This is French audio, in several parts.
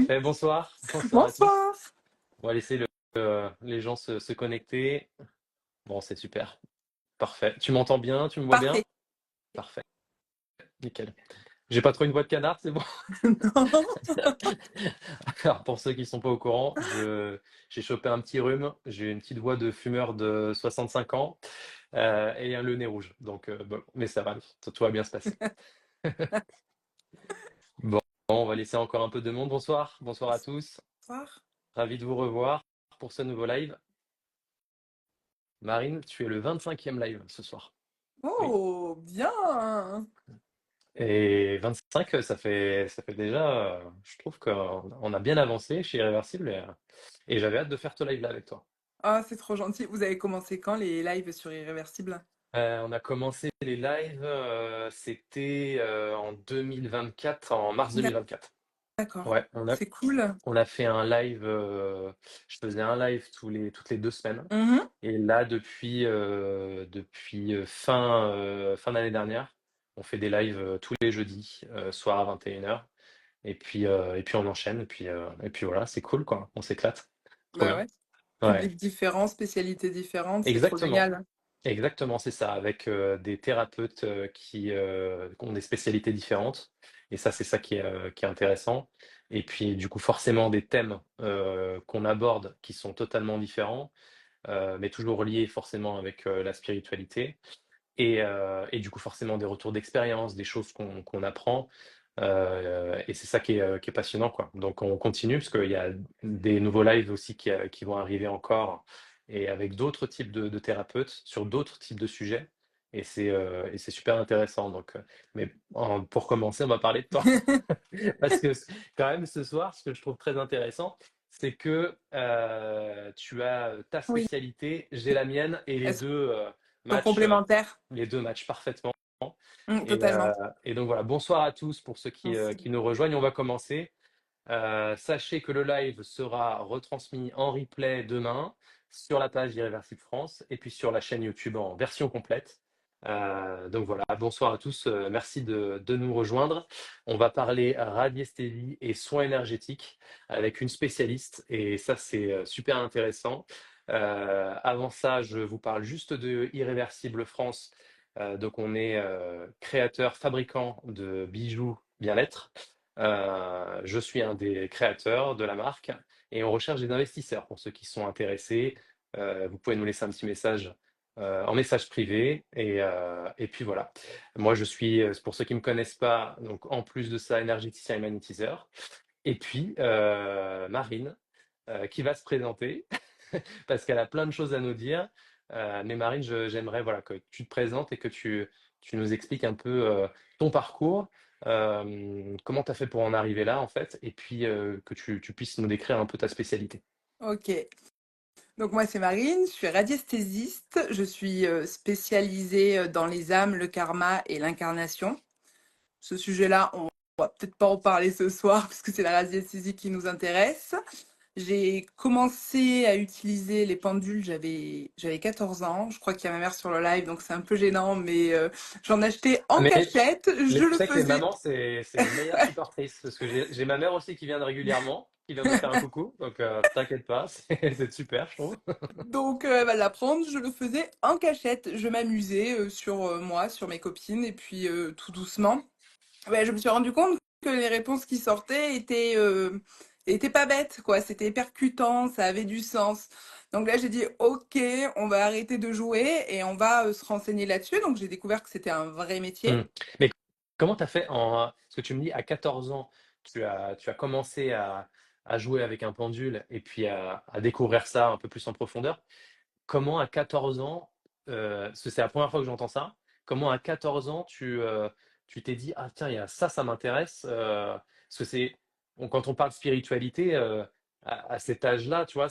Parfait, bonsoir. Bonsoir à tous. Bonsoir. On va laisser les gens se connecter. Bon, c'est super. Parfait. Tu m'entends bien? Tu me vois Parfait. bien? Parfait. Nickel. J'ai pas trop une voix de canard, c'est bon. Non. Alors, pour ceux qui sont pas au courant, j'ai chopé un petit rhume. J'ai une petite voix de fumeur de 65 ans et le nez rouge. Donc, bon, mais ça va, tout va bien se passer. Bon, on va laisser encore un peu de monde. Bonsoir. Bonsoir à tous. Bonsoir. Ravi de vous revoir pour ce nouveau live. Marine, tu es le 25e live ce soir. Oui. Oh, bien. Et 25, ça fait déjà, je trouve qu'on a bien avancé chez Irréversible et j'avais hâte de faire ce live là avec toi. Ah, c'est trop gentil. Vous avez commencé quand les lives sur Irréversible? On a commencé les lives, c'était en 2024, en mars 2024. D'accord. Ouais, on a, C'est cool. on a fait un live, je faisais un live toutes les 2 semaines. Mhm. Et là, depuis fin d'année dernière, on fait des lives tous les jeudis, soir à 21h. Et puis on enchaîne, et puis voilà, c'est cool quoi, on s'éclate. Trop Bah bien. ouais. Ouais, Public différent, spécialité différente, c'est trop exactement. génial. Exactement, c'est ça, avec des thérapeutes qui ont des spécialités différentes. Et ça, c'est ça qui est intéressant. Et puis, du coup, forcément, des thèmes qu'on aborde qui sont totalement différents, mais toujours liés forcément avec la spiritualité. Et du coup, forcément, des retours d'expérience, des choses qu'on apprend. Et c'est ça qui est passionnant, quoi. Donc, on continue, parce qu'il y a des nouveaux lives aussi qui vont arriver encore, et avec d'autres types de thérapeutes, sur d'autres types de sujets. Et c'est super intéressant. Donc, mais pour commencer, on va parler de toi. Parce que quand même, ce soir, ce que je trouve très intéressant, c'est que tu as ta Oui, spécialité, j'ai la mienne, et les elles deux sont matchs, complémentaires. parfaitement. Et, Totalement. et donc voilà, bonsoir à tous pour ceux Merci. qui nous rejoignent. On va commencer. Sachez que le live sera retransmis en replay demain sur la page d'Irréversible France et puis sur la chaîne YouTube en version complète. Donc voilà, bonsoir à tous, merci de nous rejoindre. On va parler radiesthésie et soins énergétiques avec une spécialiste et ça c'est super intéressant. Avant ça, je vous parle juste de Irréversible France. Donc on est créateur, fabricant de bijoux bien-être. Je suis un des créateurs de la marque et on recherche des investisseurs pour ceux qui sont intéressés. Vous pouvez nous laisser un petit message en message privé et puis voilà. Moi, je suis, pour ceux qui ne me connaissent pas, donc en plus de ça, énergéticien et magnétiseur. Et puis Marine, qui va se présenter parce qu'elle a plein de choses à nous dire. Mais Marine, j'aimerais voilà, que tu te présentes et que tu nous expliques un peu ton parcours, comment tu as fait pour en arriver là, en fait, et puis que tu puisses nous décrire un peu ta spécialité. Ok. Donc moi c'est Marine, je suis radiesthésiste, je suis spécialisée dans les âmes, le karma et l'incarnation. Ce sujet-là, on va peut-être pas en parler ce soir parce que c'est la radiesthésie qui nous intéresse. J'ai commencé à utiliser les pendules, j'avais 14 ans. Je crois qu'il y a ma mère sur le live, donc c'est un peu gênant, mais j'en achetais en Mais cachette, je tu le sais que les faisais. mamans, c'est les meilleures supportrices, parce que j'ai ma mère aussi qui vient régulièrement, qui vient me faire un coucou, donc t'inquiète pas, c'est super, je trouve. Donc elle va l'apprendre, je le faisais en cachette. Je m'amusais sur moi, sur mes copines, et puis tout doucement. Ouais, je me suis rendu compte que les réponses qui sortaient étaient pas bêtes, quoi. C'était percutant, ça avait du sens. Donc là, j'ai dit, OK, on va arrêter de jouer et on va se renseigner là-dessus. Donc j'ai découvert que c'était un vrai Hmm. métier. Mais comment tu as fait ce que tu me dis, à 14 ans, tu as commencé à jouer avec un pendule et puis à découvrir ça un peu plus en profondeur. Comment à 14 ans, parce que c'est la première fois que j'entends ça, comment à 14 ans tu t'es dit: «Ah tiens, il y a ça, ça m'intéresse», parce que quand on parle spiritualité, à cet âge-là, tu vois,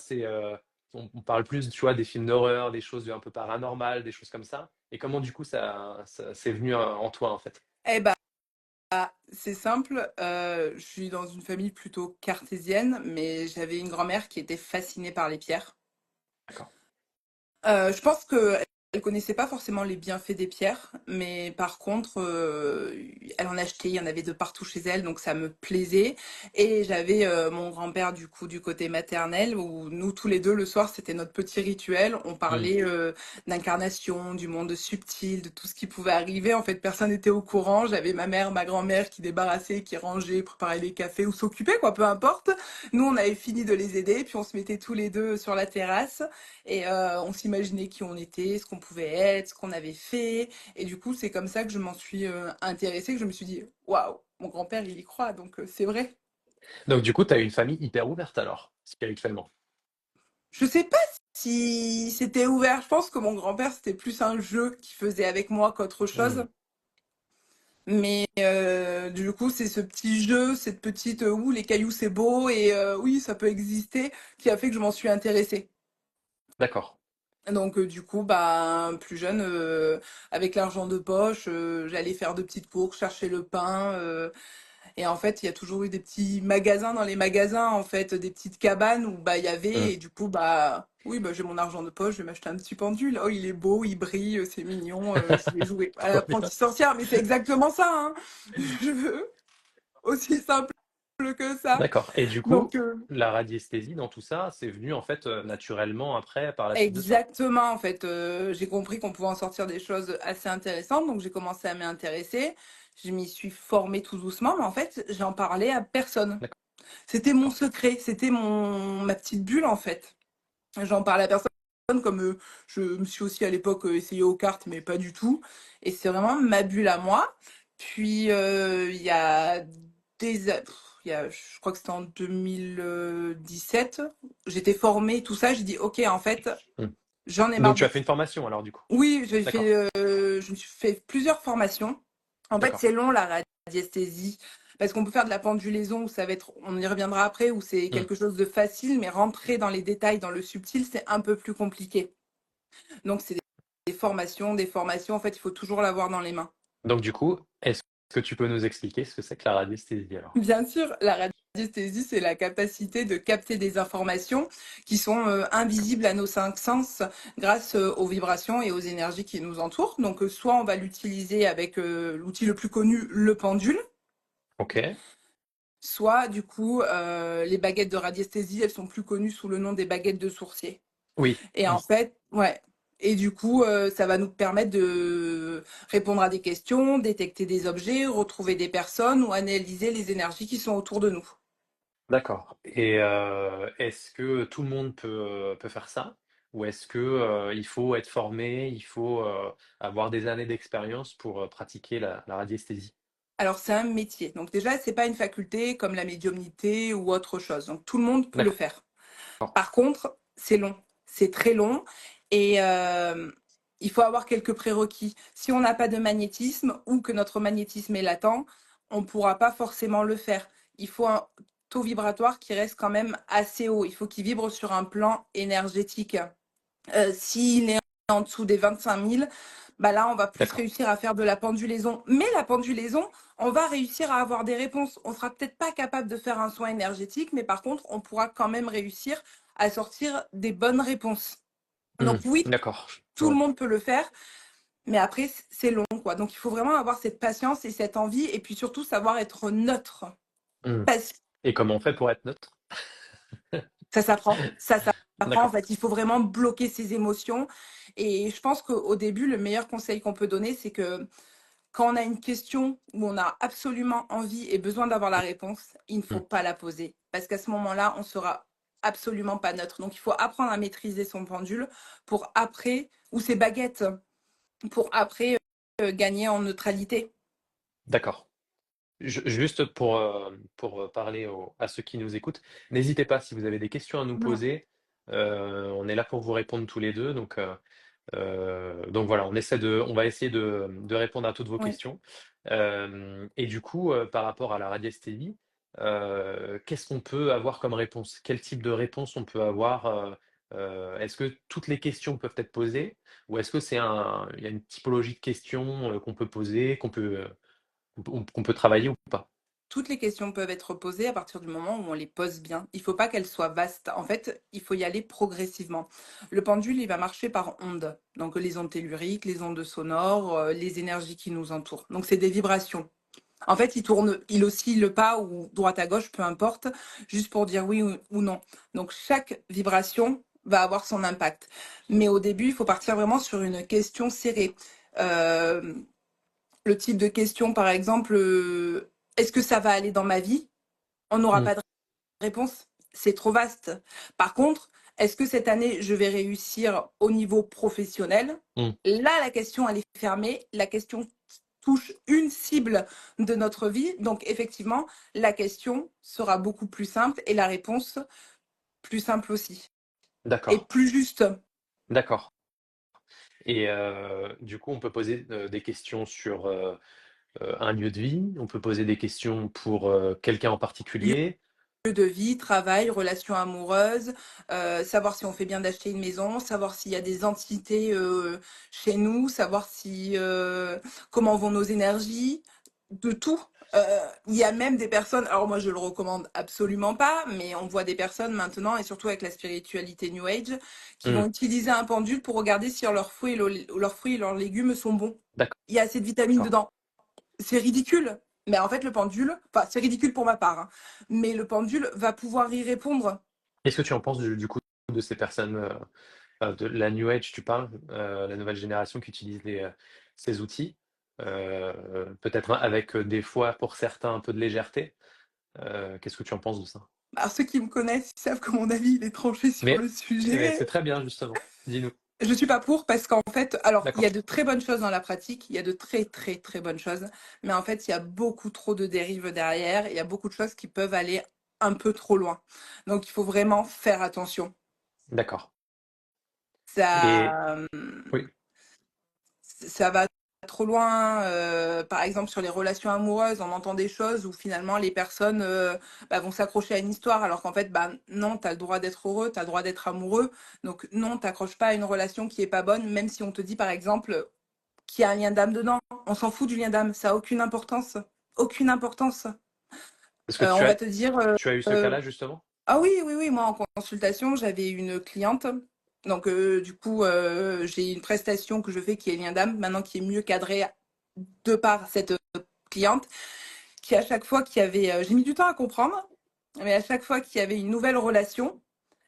on parle plus, tu vois, des films d'horreur, des choses un peu paranormales, des choses comme ça. Et comment du coup ça c'est venu en toi, en fait? Eh ben, c'est simple. Je suis dans une famille plutôt cartésienne, mais j'avais une grand-mère qui était fascinée par les pierres. D'accord. Je pense que elle connaissait pas forcément les bienfaits des pierres, mais par contre, elle en achetait, il y en avait de partout chez elle, donc ça me plaisait. Et j'avais mon grand-père du coup du côté maternel, où nous tous les deux le soir, c'était notre petit rituel. On Hmm. parlait d'incarnation, du monde subtil, de tout ce qui pouvait arriver. En fait, personne n'était au courant. J'avais ma mère, ma grand-mère qui débarrassaient, qui rangeaient, préparaient les cafés ou s'occupaient, quoi, peu importe. Nous, on avait fini de les aider, puis on se mettait tous les deux sur la terrasse. Et on s'imaginait qui on était, ce qu'on pouvait être, ce qu'on avait fait. Et du coup, c'est comme ça que je m'en suis intéressée, que je me suis dit, waouh, mon grand-père, il y croit, donc c'est vrai. Donc du coup, tu as une famille hyper ouverte alors, spirituellement. Je sais pas si c'était ouvert. Je pense que mon grand-père, c'était plus un jeu qu'il faisait avec moi qu'autre Hmm. chose. Mais du coup, c'est ce petit jeu, cette petite ouh, les cailloux, c'est beau et oui, ça peut exister, qui a fait que je m'en suis intéressée. D'accord. Donc du coup, bah, plus jeune, avec l'argent de poche, j'allais faire de petites courses, chercher le pain. Et en fait, il y a toujours eu des petits magasins dans les magasins, en fait, des petites cabanes où bah il y Hmm. avait. Et du coup, bah oui, bah, j'ai mon argent de poche, je vais m'acheter un petit pendule. Oh, il est beau, il brille, c'est mignon, je vais jouer à Trop bien. l'apprenti sorcière. Mais c'est exactement ça, hein. Je veux aussi simple que ça. D'accord. Et du Donc coup, la radiesthésie dans tout ça, c'est venu en fait naturellement après, par la suite de ça. exactement, en fait, j'ai compris qu'on pouvait en sortir des choses assez intéressantes, donc j'ai commencé à m'y intéresser. Je m'y suis formée tout doucement, mais en fait, j'en parlais à personne. C'était mon D'accord. secret, c'était ma petite bulle, en fait. J'en parlais à personne, comme je me suis aussi à l'époque essayée aux cartes, mais pas du tout. Et c'est vraiment ma bulle à moi. Puis il y a je crois que c'était en 2017, j'étais formée, tout ça. J'ai dit, ok, en fait, Hmm. j'en ai Donc marre tu de. as fait une formation alors du coup. Oui, D'accord. je me suis fait plusieurs formations. En fait, D'accord. c'est long la radiesthésie parce qu'on peut faire de la pendulaison où ça va être, on y reviendra après, où c'est Hmm. quelque chose de facile, mais rentrer dans les détails, dans le subtil, c'est un peu plus compliqué. Donc, c'est des formations, des formations. En fait, il faut toujours l'avoir dans les mains. Donc du coup, est-ce que tu peux nous expliquer ce que c'est que la radiesthésie alors? Bien sûr, la radiesthésie, c'est la capacité de capter des informations qui sont invisibles à nos cinq sens grâce aux vibrations et aux énergies qui nous entourent. Donc, soit on va l'utiliser avec l'outil le plus connu, le pendule, Ok. soit du coup, les baguettes de radiesthésie, elles sont plus connues sous le nom des baguettes de sourcier. Oui. Et en Oui. fait, ouais. Et du coup, ça va nous permettre de répondre à des questions, détecter des objets, retrouver des personnes ou analyser les énergies qui sont autour de nous. D'accord. Et est-ce que tout le monde peut faire ça? Ou est-ce que il faut être formé, il faut avoir des années d'expérience pour pratiquer la radiesthésie? Alors, c'est un métier. Donc déjà, c'est pas une faculté comme la médiumnité ou autre chose. Donc tout le monde peut le D'accord. faire. Par contre, c'est long. C'est très long et il faut avoir quelques prérequis. Si on n'a pas de magnétisme ou que notre magnétisme est latent, on ne pourra pas forcément le faire. Il faut un taux vibratoire qui reste quand même assez haut. Il faut qu'il vibre sur un plan énergétique. S'il est en dessous des 25 000, bah là, on va plus D'accord. réussir à faire de la pendulaison. Mais la pendulaison, on va réussir à avoir des réponses. On sera peut-être pas capable de faire un soin énergétique, mais par contre, on pourra quand même réussir à sortir des bonnes réponses. Donc Mmh. oui, D'accord. tout le Ouais. monde peut le faire, mais après, c'est long, quoi. Donc il faut vraiment avoir cette patience et cette envie, et puis surtout savoir être neutre. Mmh. Parce que Et comment on fait pour être neutre? ça s'apprend, ça s'apprend. En D'accord. fait, il faut vraiment bloquer ses émotions. Et je pense qu'au début, le meilleur conseil qu'on peut donner, c'est que quand on a une question où on a absolument envie et besoin d'avoir la réponse, il ne faut Mmh. pas la poser. Parce qu'à ce moment-là, on sera absolument pas neutre. Donc, il faut apprendre à maîtriser son pendule pour après, ou ses baguettes, pour après gagner en neutralité. D'accord. Juste pour parler à ceux qui nous écoutent, n'hésitez pas si vous avez des questions à nous Mm. poser. On est là pour vous répondre tous les deux. Donc voilà, on va essayer de répondre à toutes vos Oui. questions. Et du coup, par rapport à la radiesthésie, qu'est-ce qu'on peut avoir comme réponse? Quel type de réponse on peut avoir? Est-ce que toutes les questions peuvent être posées? Ou est-ce que il y a une typologie de questions qu'on peut poser, qu'on peut travailler ou pas? toutes les questions peuvent être posées à partir du moment où on les pose bien. Il ne faut pas qu'elles soient vastes. En fait, il faut y aller progressivement. Le pendule, il va marcher par ondes. Donc, les ondes telluriques, les ondes sonores, les énergies qui nous entourent. Donc, c'est des vibrations. En fait, il oscille pas ou droite à gauche, peu importe, juste pour dire oui ou non. Donc, chaque vibration va avoir son impact. Mais au début, il faut partir vraiment sur une question serrée. Euh, le type de question, par exemple, est-ce que ça va aller dans ma vie? On n'aura Mm, pas de réponse. C'est trop vaste. Par contre, est-ce que cette année, je vais réussir au niveau professionnel? mm. Là, la question, elle est fermée. La question touche une cible de notre vie. Donc, effectivement, la question sera beaucoup plus simple et la réponse plus simple aussi. Et D'accord, plus juste. d'accord. Et du coup, on peut poser des questions sur un lieu de vie, on peut poser des questions pour quelqu'un en particulier. De vie, travail, relations amoureuses, savoir si on fait bien d'acheter une maison, savoir s'il y a des entités chez nous, savoir si comment vont nos énergies, de tout. Il y a même des personnes, alors moi je le recommande absolument pas, mais on voit des personnes maintenant, et surtout avec la spiritualité New Age, qui vont Mm, utiliser un pendule pour regarder si leurs fruits et leurs légumes sont bons. d'accord. Il y a assez de vitamines dedans. C'est ridicule. Mais en fait, le pendule, enfin, c'est ridicule pour ma part, hein, mais le pendule va pouvoir y répondre. Qu'est-ce que tu en penses du coup de ces personnes, de la New Age, tu parles, la nouvelle génération qui utilise ces outils, peut-être avec des fois pour certains un peu de légèreté. Qu'est-ce que tu en penses de ça? Alors, ceux qui me connaissent, ils savent que mon avis, il est tranché sur Mais le c'est sujet. très bien justement. Dis-nous. Je suis pas pour parce qu'en fait, alors, il y D'accord, a de très bonnes choses dans la pratique, il y a de très, très, très bonnes choses, mais en fait, il y a beaucoup trop de dérives derrière, il y a beaucoup de choses qui peuvent aller un peu trop loin. Donc, il faut vraiment faire attention. d'accord. Et Ça, oui. ça va trop loin. Par exemple, sur les relations amoureuses, on entend des choses où finalement les personnes vont s'accrocher à une histoire, alors qu'en fait, non, tu as le droit d'être heureux, tu as le droit d'être amoureux. Donc non, t'accroches pas à une relation qui est pas bonne, même si on te dit par exemple qu'il y a un lien d'âme dedans. On s'en fout du lien d'âme, ça a aucune importance. Aucune importance. Est-ce que On va te dire, tu as eu ce cas-là justement? ah oui, oui, oui, moi en consultation, j'avais une cliente. Donc, du coup, j'ai une prestation que je fais qui est lien d'âme, maintenant qui est mieux cadrée de par cette cliente, qui à chaque fois qu'il y avait, j'ai mis du temps à comprendre, mais à chaque fois qu'il y avait une nouvelle relation,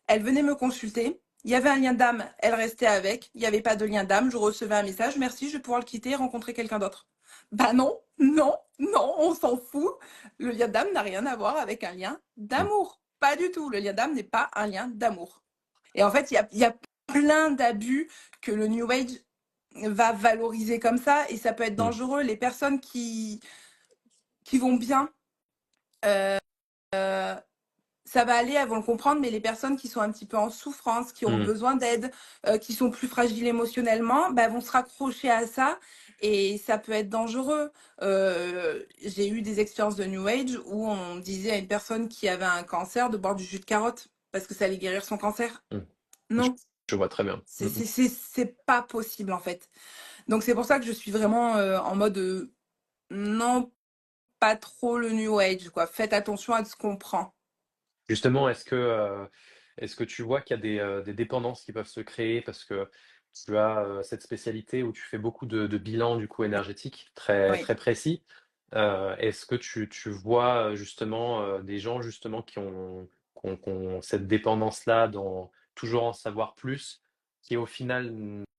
elle venait me consulter. Il y avait un lien d'âme, elle restait avec. Il n'y avait pas de lien d'âme, je recevais un message, merci, je vais pouvoir le quitter et rencontrer quelqu'un d'autre. Bah non, non, non, on s'en fout. Le lien d'âme n'a rien à voir avec un lien Mm, d'amour. Pas du tout. Le lien d'âme n'est pas un lien d'amour. Et en fait, il y a plein d'abus que le New Age va valoriser comme ça et ça peut être mm, dangereux. Les personnes qui vont bien, euh, ça va aller, elles vont le comprendre, mais les personnes qui sont un petit peu en souffrance, qui ont mm. besoin d'aide, qui sont plus fragiles émotionnellement, vont se raccrocher à ça et ça peut être dangereux. J'ai eu des expériences de New Age où on disait à une personne qui avait un cancer de boire du jus de carotte parce que ça allait guérir son cancer. Mm. Je, Non, je vois très bien. Mm, mm. c'est pas possible en fait. Donc c'est pour ça que je suis vraiment en mode non, pas trop le New Age, quoi. Faites attention à ce qu'on prend. Justement, est-ce que tu vois qu'il y a des dépendances qui peuvent se créer parce que tu as cette spécialité où tu fais beaucoup de bilans du coup énergétique très, Oui. très précis. Est-ce que tu vois justement des gens justement qui ont cette dépendance-là dans toujours en savoir plus, qui au final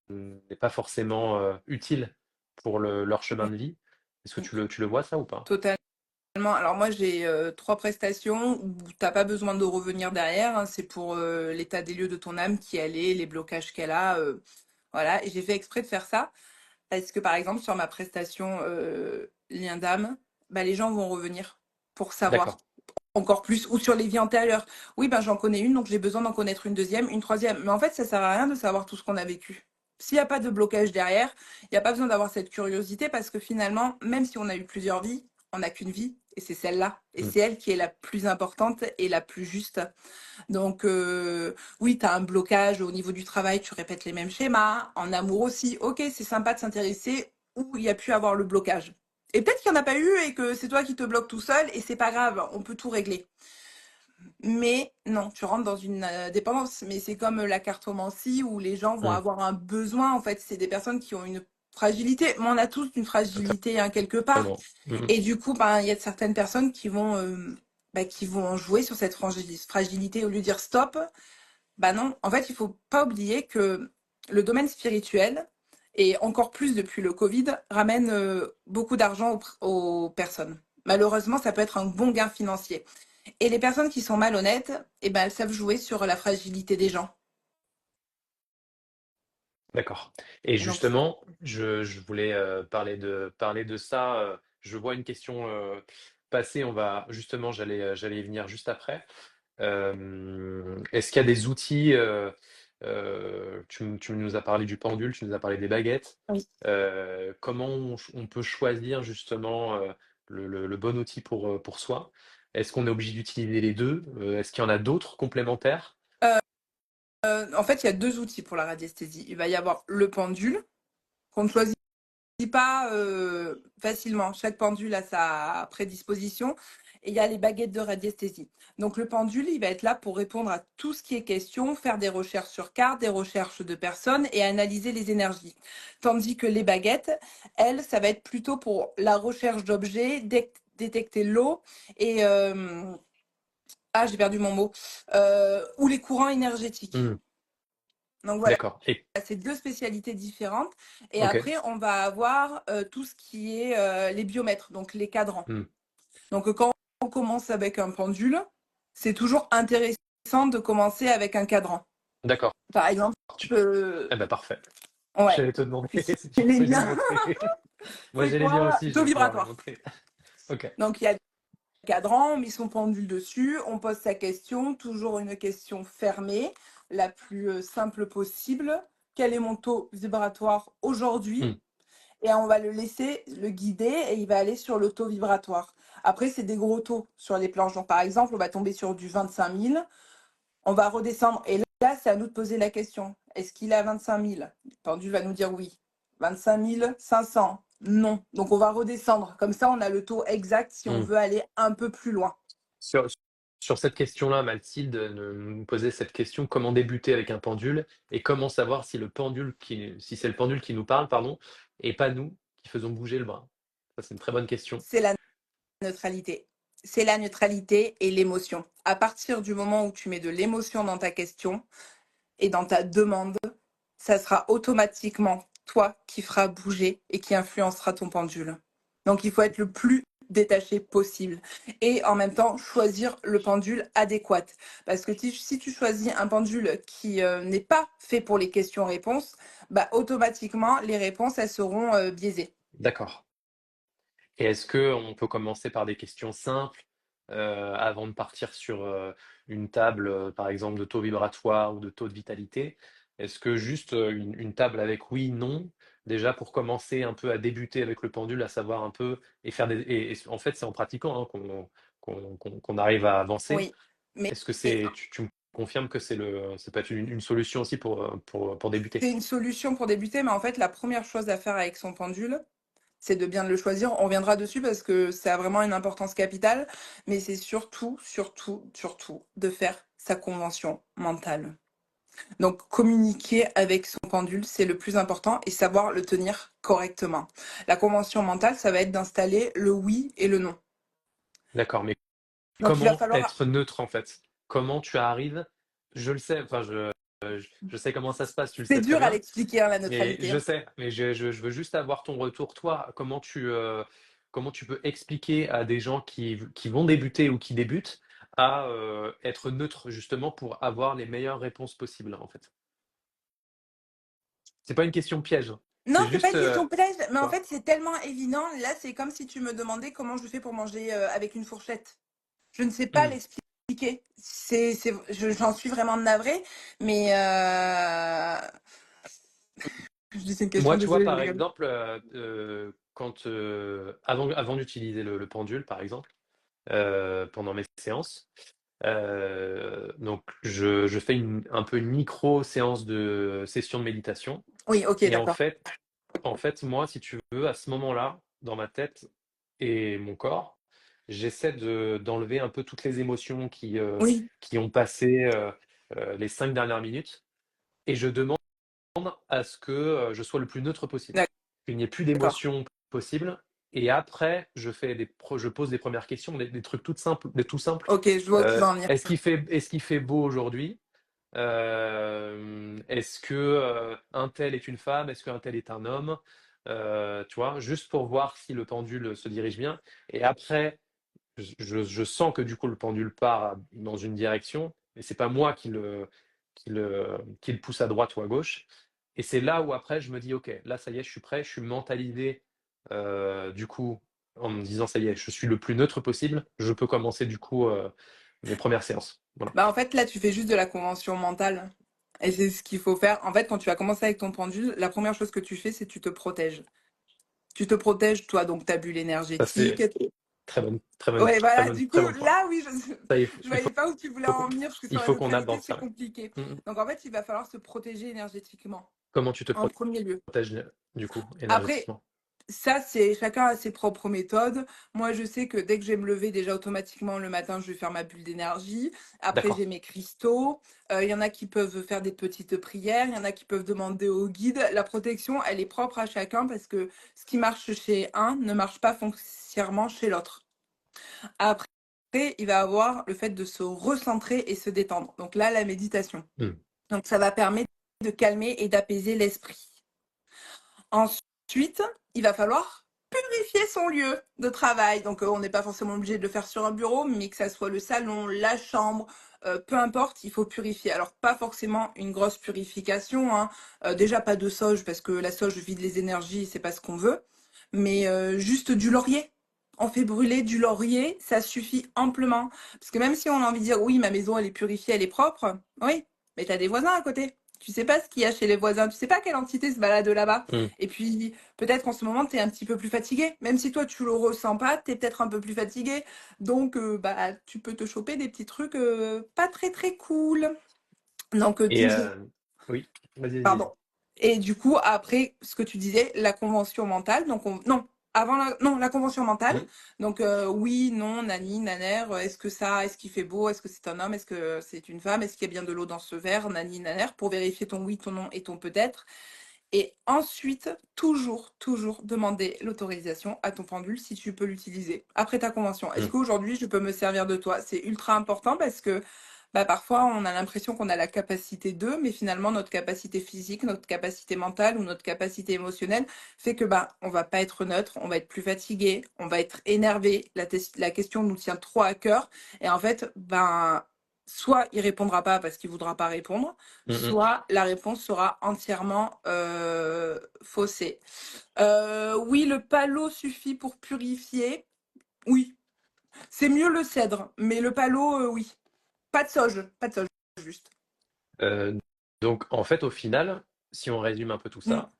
n'est pas forcément utile pour leur chemin de vie? Est-ce que tu le vois ça ou pas? Totalement. Alors moi j'ai 3 prestations où tu as pas besoin de revenir derrière, hein. C'est pour, l'état des lieux de ton âme, qui elle est, les blocages qu'elle a, voilà et j'ai fait exprès de faire ça parce que, par exemple, sur ma prestation, lien d'âme, les gens vont revenir pour savoir D'accord. encore plus ou sur les vies antérieures. Oui, j'en connais une, donc j'ai besoin d'en connaître une deuxième, une troisième. Mais en fait, ça sert à rien de savoir tout ce qu'on a vécu. S'il y a pas de blocage derrière, il y a pas besoin d'avoir cette curiosité parce que finalement, même si on a eu plusieurs vies, on n'a qu'une vie et c'est celle-là et Mm. c'est elle qui est la plus importante et la plus juste. Donc oui, tu as un blocage au niveau du travail, tu répètes les mêmes schémas, en amour aussi. OK, c'est sympa de s'intéresser où il y a pu avoir le blocage Et peut-être qu'il n'y en a pas eu et que c'est toi qui te bloques tout seul et c'est pas grave, on peut tout régler. Mais non, tu rentres dans une dépendance. Mais c'est comme la cartomancie où les gens vont Hmm, avoir un besoin. En fait, c'est des personnes qui ont une fragilité. Mais on a tous une fragilité hein, quelque part. totalement. Hmm, Et du coup, ben, il y a certaines personnes qui vont jouer sur cette fragilité au lieu de dire stop. Bah non, en fait, il faut pas oublier que le domaine spirituel, et encore plus depuis le Covid, ramène beaucoup d'argent aux personnes. Malheureusement, ça peut être un bon gain financier. Et les personnes qui sont malhonnêtes, eh ben, elles savent jouer sur la fragilité des gens. d'accord. Et Et donc, justement, je voulais parler de ça. Je vois une question passer. Justement, j'allais y venir juste après. Est-ce qu'il y a des outils, tu nous as parlé du pendule, tu nous as parlé des baguettes. oui. Comment on peut choisir justement le bon outil pour soi? Est-ce qu'on est obligé d'utiliser les deux? Est-ce qu'il y en a d'autres complémentaires? En fait, il y a deux outils pour la radiesthésie. Il va y avoir le pendule, qu'on ne choisit pas facilement. Chaque pendule a sa prédisposition. Et il y a les baguettes de radiesthésie. Donc le pendule, il va être là pour répondre à tout ce qui est question, faire des recherches sur carte, des recherches de personnes et analyser les énergies. Tandis que les baguettes, elles, ça va être plutôt pour la recherche d'objets, détecter l'eau et j'ai perdu mon mot, ou les courants énergétiques. Hmm, Donc voilà, d'accord. Et c'est deux spécialités différentes. Et ok. après, on va avoir tout ce qui est les biomètres, donc les cadrans. Hmm, Donc quand on commence avec un pendule, c'est toujours intéressant de commencer avec un cadran. d'accord. Par exemple, Eh ben parfait. ouais, J'allais te demander si tu c'est les pouvais nous miens. montrer. Moi, C'est j'ai les miens quoi? aussi, je Taux vais pouvoir les vibratoire. montrer. Ok. Donc il y a le cadran, on met son pendule dessus, on pose sa question, toujours une question fermée, la plus simple possible. Quel est mon taux vibratoire aujourd'hui? Hmm, Et on va le laisser le guider et il va aller sur le taux vibratoire. Après, c'est des gros taux sur les planches. Donc, par exemple, on va tomber sur du 25 000, on va redescendre et là, c'est à nous de poser la question. Est-ce qu'il est à 25 000? Le pendule va nous dire oui. 25 500? Non. Donc, on va redescendre. Comme ça, on a le taux exact si on hmm. veut aller un peu plus loin. Sur, sur cette question-là, Mathilde nous posait cette question, comment débuter avec un pendule et comment savoir si c'est le pendule qui nous parle, pardon, et pas nous qui faisons bouger le bras. Ça, c'est une très bonne question. C'est la neutralité. C'est la neutralité et l'émotion. À partir du moment où tu mets de l'émotion dans ta question et dans ta demande, ça sera automatiquement toi qui feras bouger et qui influencera ton pendule. Donc il faut être le plus détaché possible et en même temps choisir le pendule adéquat. Parce que si tu choisis un pendule qui n'est pas fait pour les questions-réponses, bah, automatiquement les réponses elles seront biaisées. D'accord. Et est-ce que on peut commencer par des questions simples, avant de partir sur, une table, par exemple de taux vibratoire ou de taux de vitalité? Est-ce que juste, une table avec oui, non, déjà pour commencer un peu à débuter avec le pendule, à savoir un peu et faire des et en fait, c'est en pratiquant, hein, qu'on arrive à avancer. Oui, mais Est-ce que tu me confirmes que ça peut être une solution aussi pour débuter? c'est une solution pour débuter, mais en fait la première chose à faire avec son pendule, c'est de bien le choisir. On reviendra dessus parce que ça a vraiment une importance capitale, mais c'est surtout, surtout, surtout de faire sa convention mentale. Donc communiquer avec son pendule, c'est le plus important et savoir le tenir correctement. La convention mentale, ça va être d'installer le oui et le non. D'accord, mais Donc il va comment falloir... être neutre, en fait? Comment tu arrives je le sais, enfin je sais comment ça se passe, tu le C'est sais très dur à bien, l'expliquer, hein, la mais neutralité. je sais, mais je veux juste avoir ton retour. Toi, comment tu peux expliquer à des gens qui vont débuter ou qui débutent à, être neutre justement pour avoir les meilleures réponses possibles, en fait? C'est pas une question piège, hein. Non, C'est c'est pas juste, une question piège, mais en quoi? fait, c'est tellement évident. Là, c'est comme si tu me demandais comment je fais pour manger avec une fourchette. Je ne sais pas Mmh. l'expliquer. J'en suis vraiment navrée, mais je dis c'est une question, Moi, tu vois, désolée, je par rigole. exemple, quand, avant d'utiliser le pendule, par exemple, pendant mes séances. Donc je fais un peu une micro séance de session de méditation Oui, ok, et d'accord. en fait, moi, si tu veux, à ce moment-là, dans ma tête, et mon corps. J'essaie d'enlever un peu toutes les émotions Oui, qui ont passé, les 5 dernières minutes et je demande à ce que, je sois le plus neutre possible. Qu'il n'y ait plus d'accord. d'émotions possibles et après je pose des premières questions, des trucs toutes simples des tout simples. OK, je vois où tu veux en venir. Est-ce qu'il fait beau aujourd'hui? Est-ce que, un tel est une femme? Est-ce qu'un tel est un homme? Tu vois? Juste pour voir si le pendule se dirige bien et après je sens que du coup le pendule part dans une direction, mais c'est pas moi qui le pousse à droite ou à gauche. Et c'est là où après je me dis: «OK, là ça y est, je suis prêt». Je suis mentalisé, du coup, en me disant: «Ça y est, je suis le plus neutre possible». Je peux commencer du coup, mes premières séances. Voilà. Bah, en fait, là, tu fais juste de la convention mentale et c'est ce qu'il faut faire. En fait, quand tu vas commencer avec ton pendule, la première chose que tu fais, c'est tu te protèges. Tu te protèges, toi, donc ta bulle Ça énergétique. c'est très bonne très bonne Ouais, très voilà, bonne du coup, très bon point. là, oui, Ça je voyais pas où tu voulais faut qu'on en venir, parce que il sur la faut qu'on neutralité, aborde c'est ça, ouais. compliqué. Mmh mh. Donc, en fait, il va falloir se protéger énergétiquement, Comment tu te en premier lieu. protèges, du coup, Après, énergétiquement? ça, c'est chacun a ses propres méthodes. Moi, je sais que dès que je vais me lever, déjà automatiquement le matin, je vais faire ma bulle d'énergie. Après, D'accord. j'ai mes cristaux. Il y en a qui peuvent faire des petites prières, il y en a qui peuvent demander au guide. La protection, elle est propre à chacun parce que ce qui marche chez un ne marche pas foncièrement chez l'autre. Après, il va avoir le fait de se recentrer et se détendre. Donc là, la méditation. Mmh. Donc ça va permettre de calmer et d'apaiser l'esprit. Ensuite, il va falloir purifier son lieu de travail. Donc, on n'est pas forcément obligé de le faire sur un bureau, mais que ça soit le salon, la chambre, peu importe, il faut purifier. Alors, pas forcément une grosse purification, hein. Déjà pas de sauge, parce que la sauge vide les énergies, c'est pas ce qu'on veut. Mais juste du laurier. On fait brûler du laurier, ça suffit amplement. Parce que même si on a envie de dire: «Oui, ma maison, elle est purifiée, elle est propre», oui, mais tu as des voisins à côté. Tu sais pas ce qu'il y a chez les voisins, tu sais pas quelle entité se balade là-bas. Mmh. Et puis, peut-être qu'en ce moment, tu es un petit peu plus fatigué. Même si toi, tu le ressens pas, tu es peut-être un peu plus fatigué. Donc, bah, tu peux te choper des petits trucs pas très, très cool. Donc, Et toujours. oui, vas-y, vas-y, vas-y. Pardon. Et du coup, après, ce que tu disais, la convention mentale. Donc, non, avant non, la convention mentale. Mmh. Donc, oui, non, nani, naner. Est-ce qu'il fait beau? Est-ce que c'est un homme? Est-ce que c'est une femme? Est-ce qu'il y a bien de l'eau dans ce verre? Nani, naner. Pour vérifier ton oui, ton non et ton peut-être. Et ensuite, toujours, toujours demander l'autorisation à ton pendule si tu peux l'utiliser après ta convention. Est-ce Mmh. qu'aujourd'hui, je peux me servir de toi? C'est ultra important parce que bah, parfois, on a l'impression qu'on a la capacité de, mais finalement, notre capacité physique, notre capacité mentale ou notre capacité émotionnelle fait que bah, on va pas être neutre, on va être plus fatigué, on va être énervé. La question nous tient trop à cœur. Et en fait, ben, soit il répondra pas parce qu'il voudra pas répondre, Mmh mh. soit la réponse sera entièrement faussée. Oui, le palo suffit pour purifier. Oui, c'est mieux le cèdre, mais le palo, oui. Pas de sauge, juste. Heu, donc en fait, au final, si on résume un peu tout Mm. ça,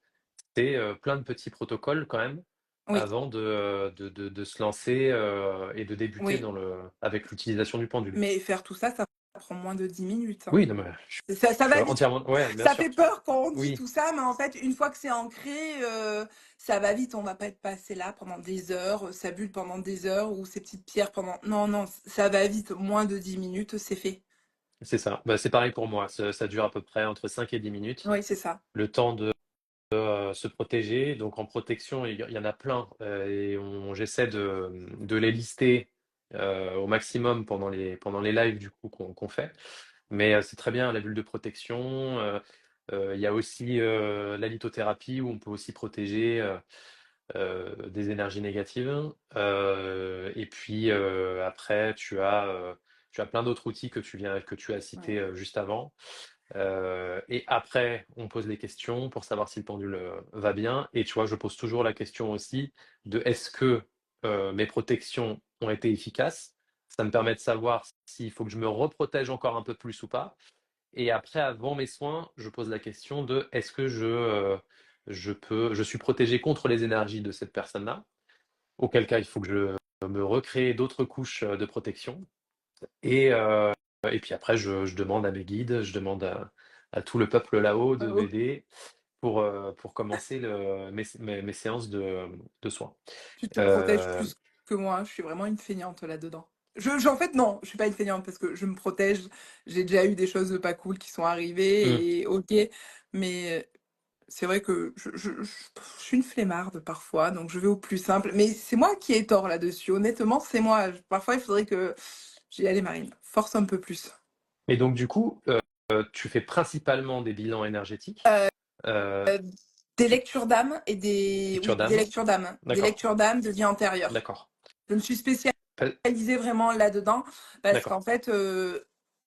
c'est, plein de petits protocoles quand même Oui, avant de se lancer, et de débuter oui. avec l'utilisation du pendule. Mais faire tout ça, ça prend moins de 10 minutes, hein. Oui, non mais Ça je suis va vite. entièrement ouais, bien Ça sûr. fait peur quand on dit Oui, tout ça, mais en fait, une fois que c'est ancré, ça va vite. On va pas être passé là pendant des heures, sa bulle pendant des heures ou ses petites pierres pendant non, non, ça va vite. Moins de 10 minutes, c'est fait. c'est ça. Bah, c'est pareil pour moi, ça dure à peu près entre 5 et 10 minutes. Oui, c'est ça. Le temps de se protéger. Donc en protection, il y en a plein, et j'essaie de les lister, au maximum pendant les lives du coup qu'on fait. Mais, c'est très bien la bulle de protection, il y a aussi, la lithothérapie où on peut aussi protéger, des énergies négatives. Et puis, après tu as plein d'autres outils que tu as cités, Ouais. juste avant. Et après, on pose les questions pour savoir si le pendule, va bien et tu vois, je pose toujours la question aussi de: «Est-ce que, mes protections ont été efficaces?» Ça me permet de savoir s'il faut que je me reprotège encore un peu plus ou pas et après, avant mes soins, je pose la question de: «Est-ce que je suis protégé contre les énergies de cette personne-là?» Auquel cas, il faut que je me recrée d'autres couches, de protection et et puis après je demande à mes guides, je demande à tout le peuple là-haut de Oh, m'aider pour commencer mes séances de soins. tu te protèges Heu, plus. que moi. Je suis vraiment une feignante là-dedans. En fait, non, je suis pas une feignante parce que je me protège. J'ai déjà eu des choses pas cool qui sont Hmm. arrivées et ok. Mais c'est vrai que je suis une flemmarde parfois, donc je vais au plus simple. Mais c'est moi qui ai tort là-dessus. Honnêtement, c'est moi. Parfois, il faudrait que j'y aille, Marine. Force un peu plus. Et donc, du coup, tu fais principalement des bilans énergétiques, Euh, euh, des lectures d'âme et des... lecture Oui, des d'âme. lectures d'âme. Des D'accord, lectures d'âme de vie antérieure. d'accord, Je me suis Pa- spécialisée vraiment là-dedans parce d'accord. qu'en fait,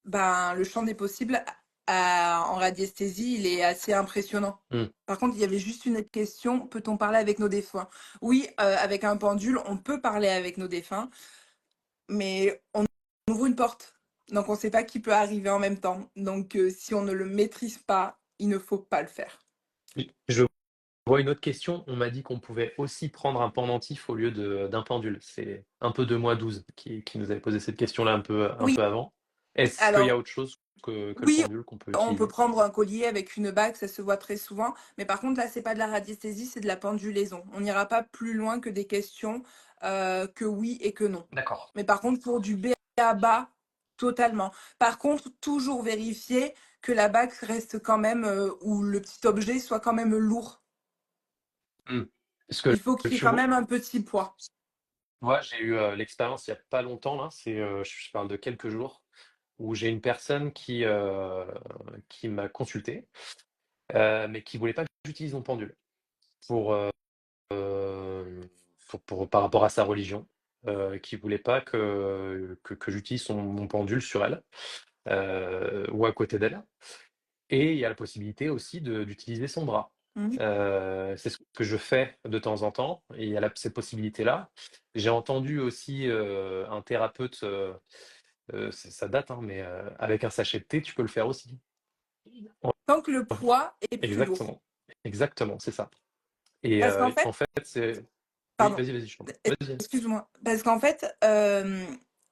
ben, le champ des possibles en radiesthésie, il est assez impressionnant. Hmm. Par contre, il y avait juste une question, peut-on parler avec nos défunts? Oui, avec un pendule, on peut parler avec nos défunts, mais on ouvre une porte. Donc, on ne sait pas qui peut arriver en même temps. Donc, si on ne le maîtrise pas, il ne faut pas le faire. Je vois une autre question. On m'a dit qu'on pouvait aussi prendre un pendentif au lieu d'un pendule. C'est un peu de moi 12 qui nous avait posé cette question-là un Oui, peu avant. Est-ce qu'il y a alors, autre chose que le oui, pendule qu'on peut on peut utiliser? prendre un collier avec une bague, ça se voit très souvent. Mais par contre, là, c'est pas de la radiesthésie, c'est de la pendulaison. On n'ira pas plus loin que des questions que oui et que non. D'accord. Mais par contre, pour du B à bas, totalement. Par contre, toujours vérifier que la bague reste quand même, ou le petit objet soit quand même lourd. Hmm. Parce que Il faut qu'il y ait tu quand même un petit poids. vois, j'ai eu l'expérience il n'y a pas longtemps, là. Je parle de quelques jours, où j'ai une personne qui m'a consulté, mais qui voulait pas que j'utilise mon pendule pour, par rapport à sa religion, qui voulait pas que j'utilise mon pendule sur elle, ou à côté d'elle. Et il y a la possibilité aussi d'utiliser son bras. Mhm. C'est ce que je fais de temps en temps, et il y a cette possibilité-là. J'ai entendu aussi un thérapeute, ça date, hein, mais avec un sachet de thé, tu peux le faire aussi. Tant que le poids est plus lourd. Exactement, exactement, c'est ça. Et Parce qu'en fait, en fait, c'est... Oui, pardon, vas-y, je t'en prie. Vas-y. excuse-moi. Parce qu'en fait,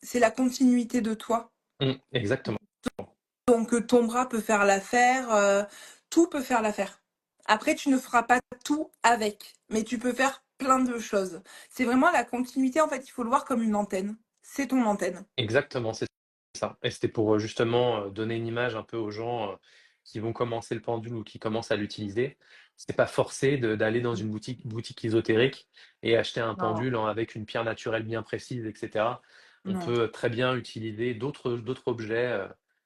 c'est la continuité de toi. Exactement. Donc ton bras peut faire l'affaire, tout peut faire l'affaire. Après, tu ne feras pas tout avec, mais tu peux faire plein de choses. C'est vraiment la continuité, en fait, il faut le voir comme une antenne. C'est ton antenne. Exactement, c'est ça. Et c'était pour justement donner une image un peu aux gens qui vont commencer le pendule ou qui commencent à l'utiliser. C'est pas forcé d'aller dans une boutique ésotérique et acheter un Non, pendule avec une pierre naturelle bien précise, etc. On non, peut très bien utiliser d'autres objets,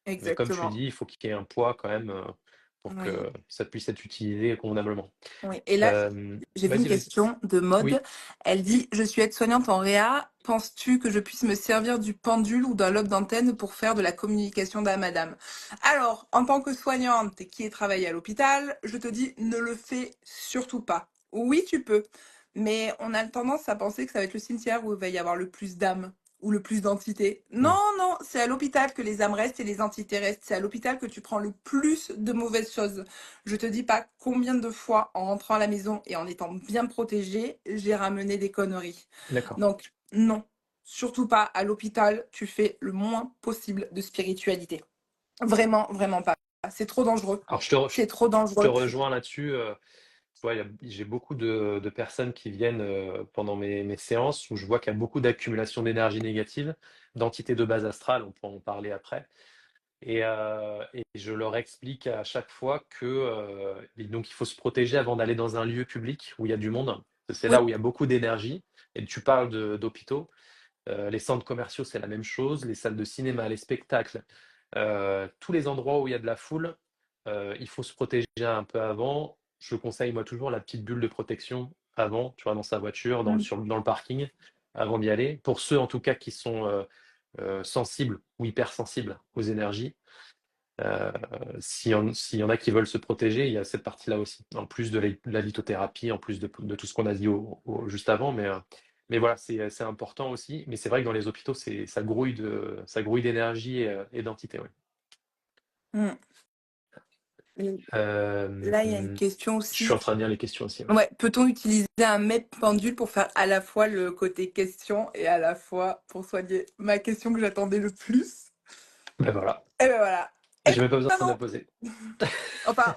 mais comme tu exactement. dis, il faut qu'il y ait un poids quand même pour Oui, que ça puisse être utilisé convenablement. oui. Et là, j'ai vu une Vas-y. question de mode. Oui. Elle dit, je suis aide-soignante en réa. Penses-tu que je puisse me servir du pendule ou d'un lobe d'antenne pour faire de la communication d'âme à dame? Alors, en tant que soignante qui est travaillée à l'hôpital, je te dis, ne le fais surtout pas. Oui, tu peux, mais on a tendance à penser que ça va être le cimetière où il va y avoir le plus d'âmes ou le plus d'entités. Mm. Non, non, c'est à l'hôpital que les âmes restent et les entités restent. C'est à l'hôpital que tu prends le plus de mauvaises choses. Je te dis pas combien de fois, en rentrant à la maison et en étant bien protégée, j'ai ramené des conneries. D'accord. Donc, non, surtout pas. À l'hôpital, tu fais le moins possible de spiritualité. Vraiment, vraiment pas. C'est trop dangereux. Alors C'est trop je te dangereux. rejoins là-dessus. Tu vois, j'ai beaucoup de personnes qui viennent pendant mes séances où je vois qu'il y a beaucoup d'accumulation d'énergie négative, d'entités de base astrale, on pourra en parler après. Et je leur explique à chaque fois et donc il faut se protéger avant d'aller dans un lieu public où il y a du monde. C'est là Oui, où il y a beaucoup d'énergie. Et tu parles d'hôpitaux. Les centres commerciaux, c'est la même chose. Les salles de cinéma, les spectacles, tous les endroits où il y a de la foule, il faut se protéger un peu avant. Je conseille moi toujours la petite bulle de protection avant, tu vois, dans sa voiture, mm, dans le parking, avant d'y aller. Pour ceux en tout cas qui sont sensibles ou hypersensibles aux énergies, euh, s'il y en a qui veulent se protéger, il y a cette partie-là aussi, en plus de la lithothérapie, en plus de tout ce qu'on a dit juste avant. Mais voilà, c'est important aussi. Mais c'est vrai que dans les hôpitaux, ça grouille d'énergie et d'entité. Ouais. mm. Là, il y a une Je question suis aussi. en train de lire les questions aussi. Ouais. Ouais, peut-on utiliser un MEP pendule pour faire à la fois le côté question et à la fois pour soigner ma question que j'attendais le plus? Ben voilà. Et ben voilà. Eh J'ai même pas besoin ben de la non. poser. Enfin,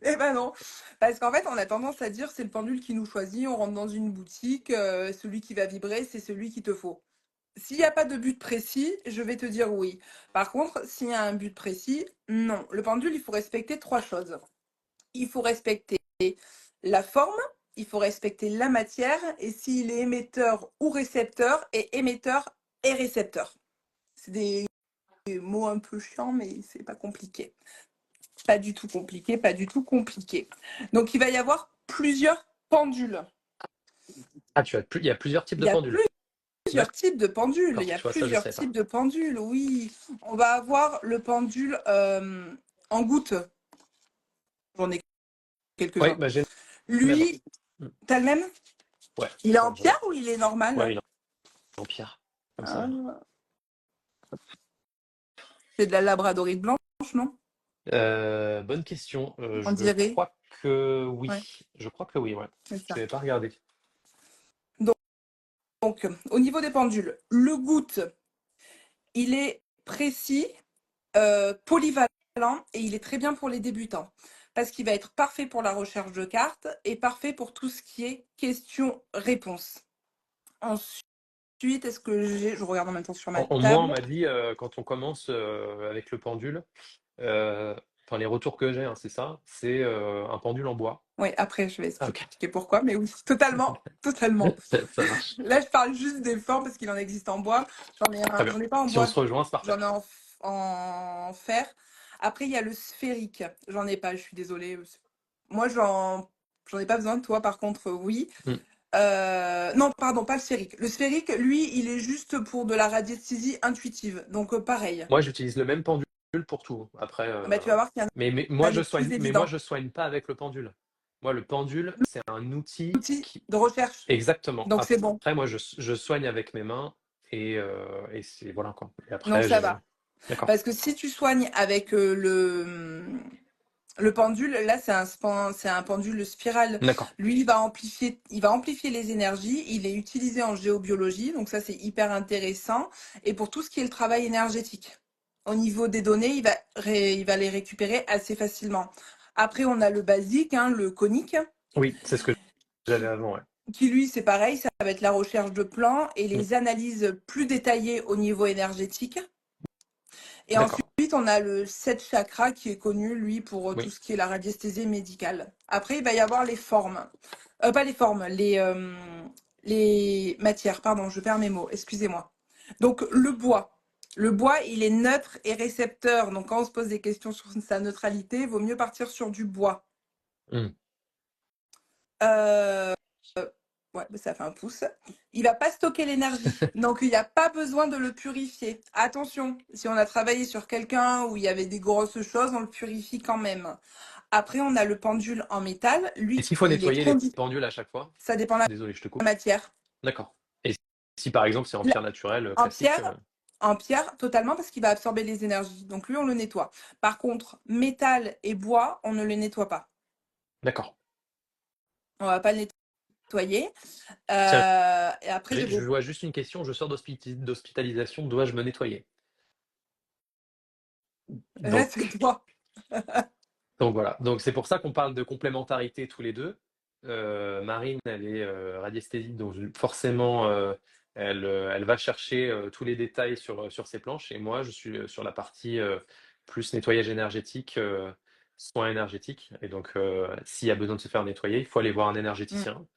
Eh ben non, parce qu'en fait, on a tendance à dire c'est le pendule qui nous choisit. On rentre dans une boutique, celui qui va vibrer, c'est celui qu'il te faut. S'il y a pas de but précis, je vais te dire oui. Par contre, s'il y a un but précis, non. Le pendule, il faut respecter 3 choses. Il faut respecter la forme, il faut respecter la matière et s'il est émetteur ou récepteur et émetteur et récepteur. C'est des mots un peu chiants, mais c'est pas compliqué. Pas du tout compliqué, pas du tout compliqué. Donc il va y avoir plusieurs pendules. Ah, il y a plusieurs types Il de y a pendules. plusieurs types de pendules. Il D'accord, y a tu vois, ça, je plusieurs sais pas. types de pendules, oui. On va avoir le pendule en goutte. J'en ai Oui, quelques-uns. bah, j'ai le même. Lui, Mm. t'as le même? Ouais, Il est en attends, je regarde. pierre ou il est Ouais, normal? il est en pierre. Comme ça. Ah, c'est de la labradorite blanche, non? Bonne question. On Je dirait. crois que oui. Ouais, Je crois que oui, ouais. c'est Je ça. n'avais pas regardé. Donc, au niveau des pendules, le goutte, il est précis, polyvalent et il est très bien pour les débutants. Parce qu'il va être parfait pour la recherche de cartes et parfait pour tout ce qui est questions-réponses. Ensuite, est-ce que je regarde en même temps sur ma Moi, on table. m'a dit, quand on commence avec le pendule, euh, enfin, les retours que j'ai, hein, c'est ça, c'est un pendule en bois. Oui, après, je vais Ah, ok. expliquer pourquoi, mais oui, totalement, totalement. Ça marche. Là, je parle juste des formes parce qu'il en existe en bois. Très bien. J'en ai pas en Si on bois, se rejoint, c'est parfait. j'en ai en fer. Après, il y a le sphérique. J'en ai pas, je suis désolée. Moi, j'en ai pas besoin. Toi, par contre, oui. Mm. Non, pardon, pas le sphérique. Le sphérique, lui, il est juste pour de la radiesthésie intuitive. Donc, pareil. Moi, j'utilise le même pendule pour tout. Après, Ah bah, tu vas voir qu'il y en mais a moi, un de plus moi, évident. je soigne pas avec le pendule. Moi, le pendule, c'est un outil Outil qui, de recherche. exactement. Donc, c'est bon. Après, moi, je soigne avec mes mains et c'est voilà quoi. Et Donc, après, ça va. d'accord. Parce que si tu soignes avec le pendule, là, c'est un pendule spiral. D'accord. Lui, il va amplifier les énergies. Il est utilisé en géobiologie, donc ça, c'est hyper intéressant. Et pour tout ce qui est le travail énergétique. Au niveau des données, il va les récupérer assez facilement. Après, on a le basique, hein, le conique, Oui, c'est ce que j'avais qui, avant, ouais. qui, lui, c'est pareil, ça va être la recherche de plans et Mm. les analyses plus détaillées au niveau énergétique. Et ensuite, D'accord. on a le 7 chakra qui est connu, lui, pour tout Oui. ce qui est la radiesthésie médicale. Après, il va y avoir les formes. Pas les formes, les matières, pardon, je perds mes mots, excusez-moi. Donc, le bois. Le bois, il est neutre et récepteur. Donc, quand on se pose des questions sur sa neutralité, il vaut mieux partir sur du bois. Mm. Euh, Ouais, bah, ça fait un pouce. Il va pas stocker l'énergie, donc il n'y a pas besoin de le purifier. Attention, si on a travaillé sur quelqu'un où il y avait des grosses choses, on le purifie quand même. Après, on a le pendule en métal. Lui, Est-ce qu'il faut il est nettoyer les conduit. pendules à chaque fois? Ça dépend de Désolé, je te la coupe. matière. D'accord. Et si par exemple c'est en pierre naturelle En classique, pierre, totalement, parce qu'il va absorber les énergies. Donc lui, on le nettoie. Par contre, métal et bois, on ne les nettoie pas. d'accord. On va pas le nettoyer. Tiens, Et après, j'ai je beau. vois juste une question. Je sors d'hospitalisation. Dois-je me nettoyer? Reste Donc, toi. donc voilà. Donc c'est pour ça qu'on parle de complémentarité tous les deux. Marine, elle est radiesthésique, donc forcément, elle va chercher tous les détails sur ses planches. Et moi, je suis sur la partie plus nettoyage énergétique, soins énergétiques. Et donc, s'il y a besoin de se faire nettoyer, il faut aller voir un Mm. énergéticien.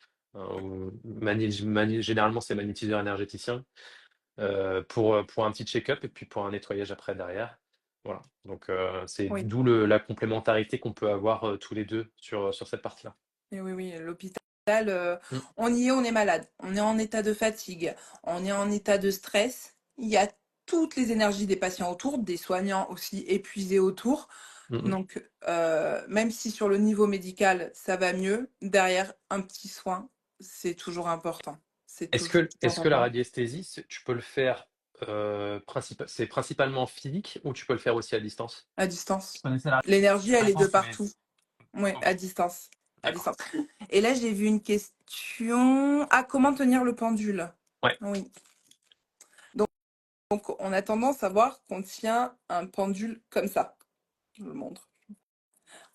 Généralement, c'est magnétiseur énergéticien pour un petit check-up et puis pour un nettoyage après derrière. Voilà. Donc, c'est Oui. d'où la complémentarité qu'on peut avoir tous les deux sur cette partie-là. Et oui, oui, l'hôpital, Mm, on y est, on est malade, on est en état de fatigue, on est en état de stress. Il y a toutes les énergies des patients autour, des soignants aussi épuisés autour. mm, mm. Donc, même si sur le niveau médical, ça va mieux, derrière, un petit soin, c'est toujours important. C'est toujours Est-ce que la important. radiesthésie, tu peux le faire, c'est principalement physique ou tu peux le faire aussi à distance? À distance. Je connaissais la L'énergie, elle est de réponse, mais partout. Oui, ok, à distance. À D'accord. distance. Et là, j'ai vu une question. Ah, comment tenir le pendule? Ouais. Oui. Donc, on a tendance à voir qu'on tient un pendule comme ça. Je vous le montre.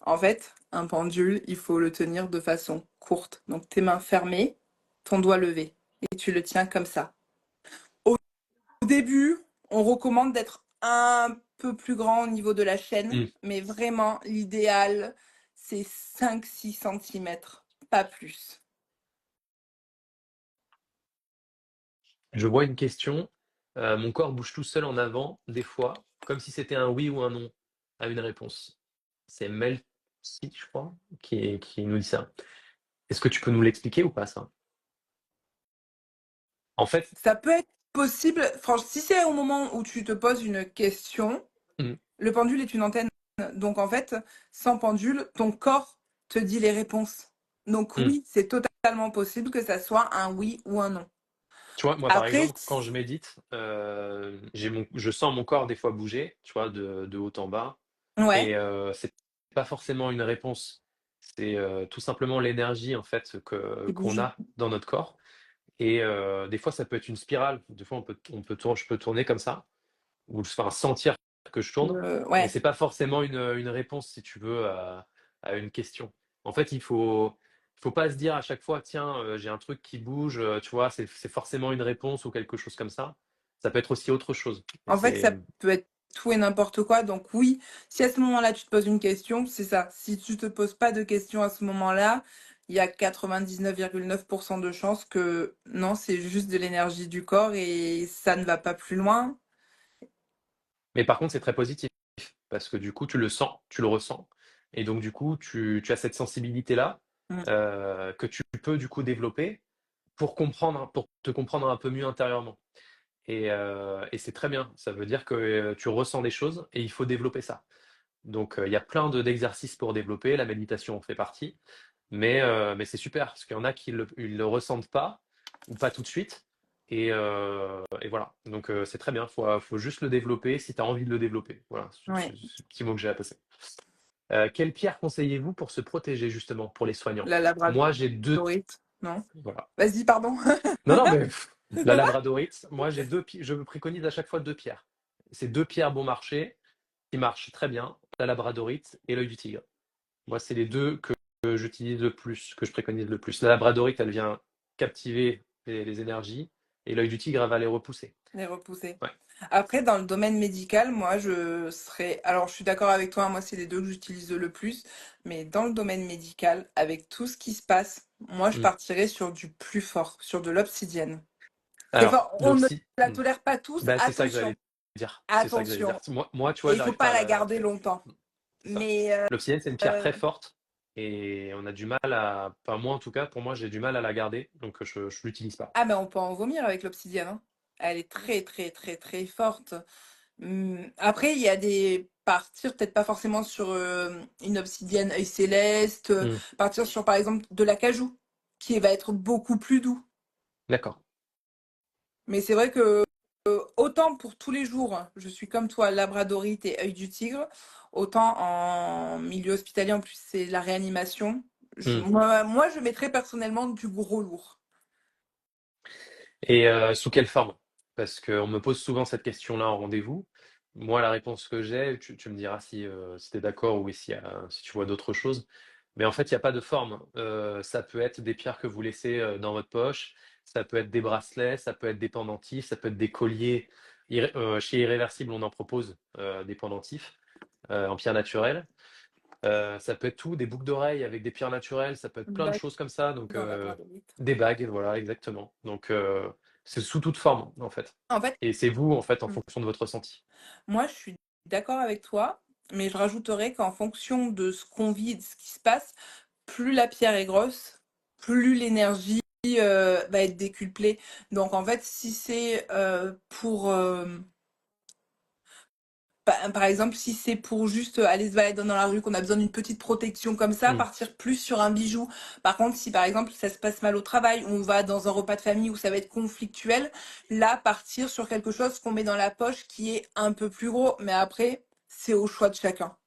En fait, un pendule, il faut le tenir de façon courte. Donc tes mains fermées, ton doigt levé. Et tu le tiens comme ça. Au début, on recommande d'être un peu plus grand au niveau de la chaîne, Hmm. mais vraiment, l'idéal, c'est 5-6 centimètres, pas plus. Je vois une question. Mon corps bouge tout seul en avant, des fois, comme si c'était un oui ou un non à une réponse. C'est Melcy, je crois, qui nous dit ça. Est-ce que tu peux nous l'expliquer ou pas, ça? En fait, Ça peut être possible, franchement, si c'est au moment où tu te poses une question, hmm, le pendule est une antenne. Donc en fait, sans pendule, ton corps te dit les réponses. Donc hmm. oui, c'est totalement possible que ça soit un oui ou un non. Tu vois, moi, par Après, exemple, quand je médite, je sens mon corps des fois bouger, tu vois, de haut en bas. ouais, Et c'est pas forcément une réponse. C'est tout simplement l'énergie, en fait, il qu'on bouge. a dans notre corps. Et des fois, ça peut être une spirale. Des fois, je peux tourner comme ça, ou enfin, sentir que je tourne, mais Ouais. c'est pas forcément une réponse, si tu veux, à une question. En fait, il faut pas se dire à chaque fois, tiens, j'ai un truc qui bouge, tu vois, c'est forcément une réponse ou quelque chose comme ça. Ça peut être aussi autre chose. Et En fait, ça c'est peut être tout et n'importe quoi. Donc oui, si à ce moment-là, tu te poses une question, c'est ça. Si tu te poses pas de questions à ce moment-là, il y a 99,9% de chances que non, c'est juste de l'énergie du corps et ça ne va pas plus loin. Mais par contre, c'est très positif parce que du coup, tu le sens, tu le ressens et donc du coup, tu as cette sensibilité-là, Mm. que tu peux du coup développer pour te comprendre un peu mieux intérieurement et c'est très bien. Ça veut dire que, tu ressens des choses et il faut développer ça. Donc, il y a plein d'exercices pour développer, la méditation en fait partie, mais c'est super parce qu'il y en a qui ils le ressentent pas ou pas tout de suite et voilà. Donc, c'est très bien, faut juste le développer si tu as envie de le développer. Voilà, c'est Ouais, le petit mot que j'ai à passer. Quelle pierre conseillez-vous pour se protéger justement, pour les soignants? la Moi, j'ai 2. labradorite, non? Voilà. Vas-y, pardon. Non, non, mais la labradorite, moi j'ai je préconise à chaque fois 2 pierres. C'est 2 pierres bon marché, qui marchent très bien, la labradorite et l'œil du tigre. Moi, c'est les 2 que j'utilise le plus, que je préconise le plus. La labradorite, elle vient captiver les énergies et l'œil du tigre, elle va les repousser. Les repousser. Ouais. Après, dans le domaine médical, moi, je serais. Alors, je suis d'accord avec toi, moi, c'est les deux que j'utilise le plus. Mais dans le domaine médical, avec tout ce qui se passe, moi, je Mmh. partirais sur du plus fort, sur de l'obsidienne. C'est Alors, fort. On ne la mmh, tolère pas tous. bah, c'est ça que Attention, j'allais dire, c'est ça que j'allais dire. attention. Moi, tu vois, Et il faut j'arrive pas pas à la garder la longtemps. c'est ça. Mais L'obsidienne, c'est une pierre euh, très forte et on a du mal à enfin moi en tout cas, pour moi, j'ai du mal à la garder, donc je l'utilise pas. ah, mais on peut en vomir avec l'obsidienne, hein. Elle est très, très, très, très forte. Après, il y a des partir peut-être pas forcément sur une obsidienne œil céleste, Mmh, partir sur par exemple de l'acajou, qui va être beaucoup plus doux. d'accord. Mais c'est vrai que autant pour tous les jours, je suis comme toi, labradorite et œil du tigre, autant en milieu hospitalier, en plus c'est la réanimation. Mmh. Moi, je mettrais personnellement du gros lourd. Et sous quelle forme? Parce qu'on me pose souvent cette question-là en rendez-vous. Moi, la réponse que j'ai, tu me diras si tu es d'accord ou si tu vois d'autres choses. Mais en fait, il y a pas de forme. Ça peut être des pierres que vous laissez, dans votre poche, ça peut être des bracelets, ça peut être des pendentifs, ça peut être des colliers. Chez Irréversible, on en propose, des pendentifs, en pierre naturelle. Ça peut être tout, des boucles d'oreilles avec des pierres naturelles, ça peut être Une plein de bague choses comme ça, donc dans labradorite. des bagues, voilà, exactement. Donc c'est sous toute forme, en fait. En fait, Et c'est vous, en fait, en fonction de votre ressenti. moi, je suis d'accord avec toi, mais je rajouterais qu'en fonction de ce qu'on vit et de ce qui se passe, plus la pierre est grosse, plus l'énergie va être décuplée. Donc en fait, si c'est pour, par exemple, si c'est pour juste aller se balader dans la rue, qu'on a besoin d'une petite protection comme ça, Mmh. partir plus sur un bijou. Par contre, si par exemple ça se passe mal au travail, on va dans un repas de famille où ça va être conflictuel, là, partir sur quelque chose qu'on met dans la poche qui est un peu plus gros. Mais après, c'est au choix de chacun.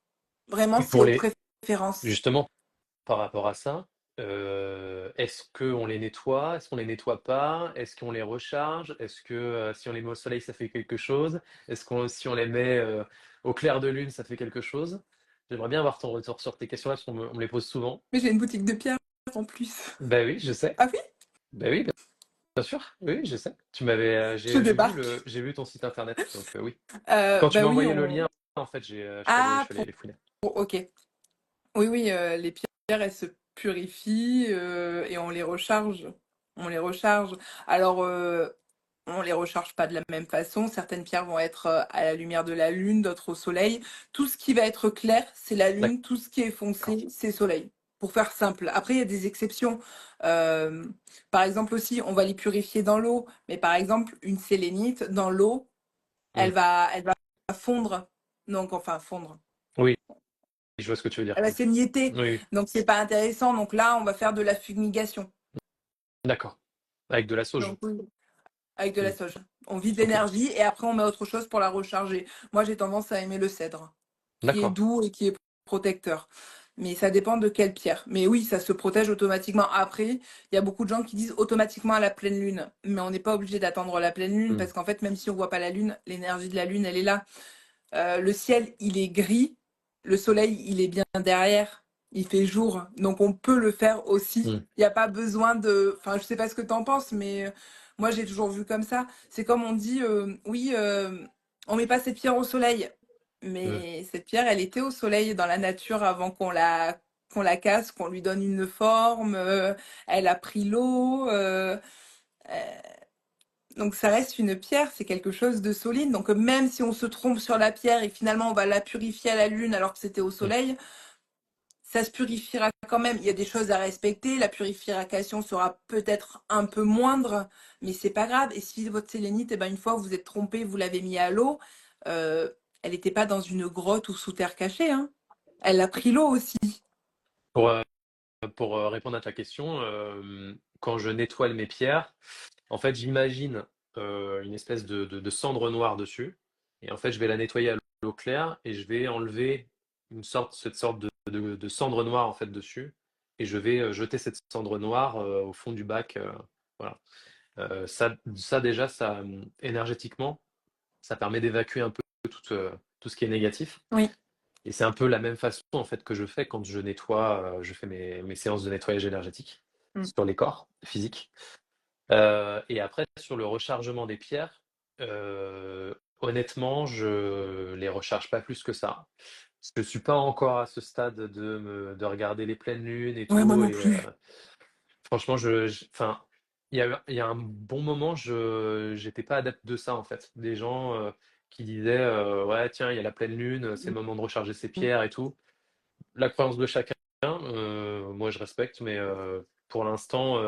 Vraiment, Et c'est pour aux les préférences. justement, par rapport à ça, est-ce qu'on les nettoie? Est-ce qu'on les nettoie pas? Est-ce qu'on les recharge? Est-ce que, si on les met au soleil, ça fait quelque chose? Est-ce qu'on si on les met, au clair de lune, ça fait quelque chose? J'aimerais bien avoir ton retour sur tes questions-là, parce qu'on me les pose souvent. Mais j'ai une boutique de pierre en plus. Ben oui, je sais. Ah oui? Ben oui, bien sûr. Oui, oui, je sais. Tu m'avais, Je débarque. j'ai vu ton site internet, donc oui. Quand tu Bah m'as oui, envoyé le on... lien, en fait, je Ah, suis allé les fouiller. ok. Oui, oui, les pierres, elles se purifient et on les recharge. On les recharge. Alors, on les recharge pas de la même façon. Certaines pierres vont être à la lumière de la lune, d'autres au soleil. Tout ce qui va être clair, c'est la lune. Tout ce qui est D'accord. foncé, c'est soleil. Pour faire simple. Après, il y a des exceptions. Euh, Par exemple aussi, on va les purifier dans l'eau. Mais par exemple, une sélénite dans l'eau, Hmm. elle va fondre. Donc, enfin, fondre. Oui, je vois ce que tu veux dire. Elle va s'émietter. Oui, oui. Donc, c'est pas intéressant. Donc là, on va faire de la fumigation. D'accord. Avec de la sauge. Donc, oui, avec de la Hmm. sauge. On vide Ok. l'énergie et après, on met autre chose pour la recharger. Moi, j'ai tendance à aimer le cèdre, qui est D'accord. doux et qui est protecteur. Mais ça dépend de quelle pierre. Mais oui, ça se protège automatiquement. Après, il y a beaucoup de gens qui disent automatiquement à la pleine lune. Mais on n'est pas obligé d'attendre la pleine lune Hmm. parce qu'en fait, même si on voit pas la lune, l'énergie de la lune, elle est là. Le ciel, il est gris. Le soleil, il est bien derrière. Il fait jour. Donc, on peut le faire aussi. Hmm. Il n'y a pas besoin de... Enfin, je sais pas ce que tu en penses, mais moi, j'ai toujours vu comme ça. C'est comme on dit, oui, on met pas cette pierre au soleil. Hmm. Mais cette pierre, elle était au soleil dans la nature avant qu'on la casse, qu'on lui donne une forme. Elle a pris l'eau. Euh, donc ça reste une pierre, c'est quelque chose de solide. Donc même si on se trompe sur la pierre et finalement on va la purifier à la lune alors que c'était au Hmm. soleil, ça se purifiera quand même. Il y a des choses à respecter. La purification sera peut-être un peu moindre, mais c'est pas grave. Et si votre sélénite, eh ben, une fois vous êtes trompé, vous l'avez mis à l'eau, euh, elle n'était pas dans une grotte ou sous terre cachée, hein. Elle a pris l'eau aussi. Pour, euh, pour répondre à ta question, quand je nettoie mes pierres, en fait, j'imagine une espèce de cendre noire dessus. Et en fait, je vais la nettoyer à l'eau claire et je vais enlever cette sorte de cendre noire en fait dessus. Et je vais jeter cette cendre noire au fond du bac. Voilà. Ça déjà, énergétiquement, ça permet d'évacuer un peu tout ce qui est négatif. Oui. Et c'est un peu la même façon en fait que je fais quand je nettoie, je fais mes séances de nettoyage énergétique Mm. sur les corps physiques. Et après, sur le rechargement des pierres, honnêtement, je les recharge pas plus que ça. Je suis pas encore à ce stade de regarder les pleines lunes et Ouais, moi tout. non Et plus. franchement, enfin, il y a un bon moment, j'étais pas adepte de ça en fait. Des gens qui disaient ouais, tiens, il y a la pleine lune, c'est le moment de recharger ses Mm. pierres et tout. La croyance de chacun, moi je respecte, mais pour l'instant,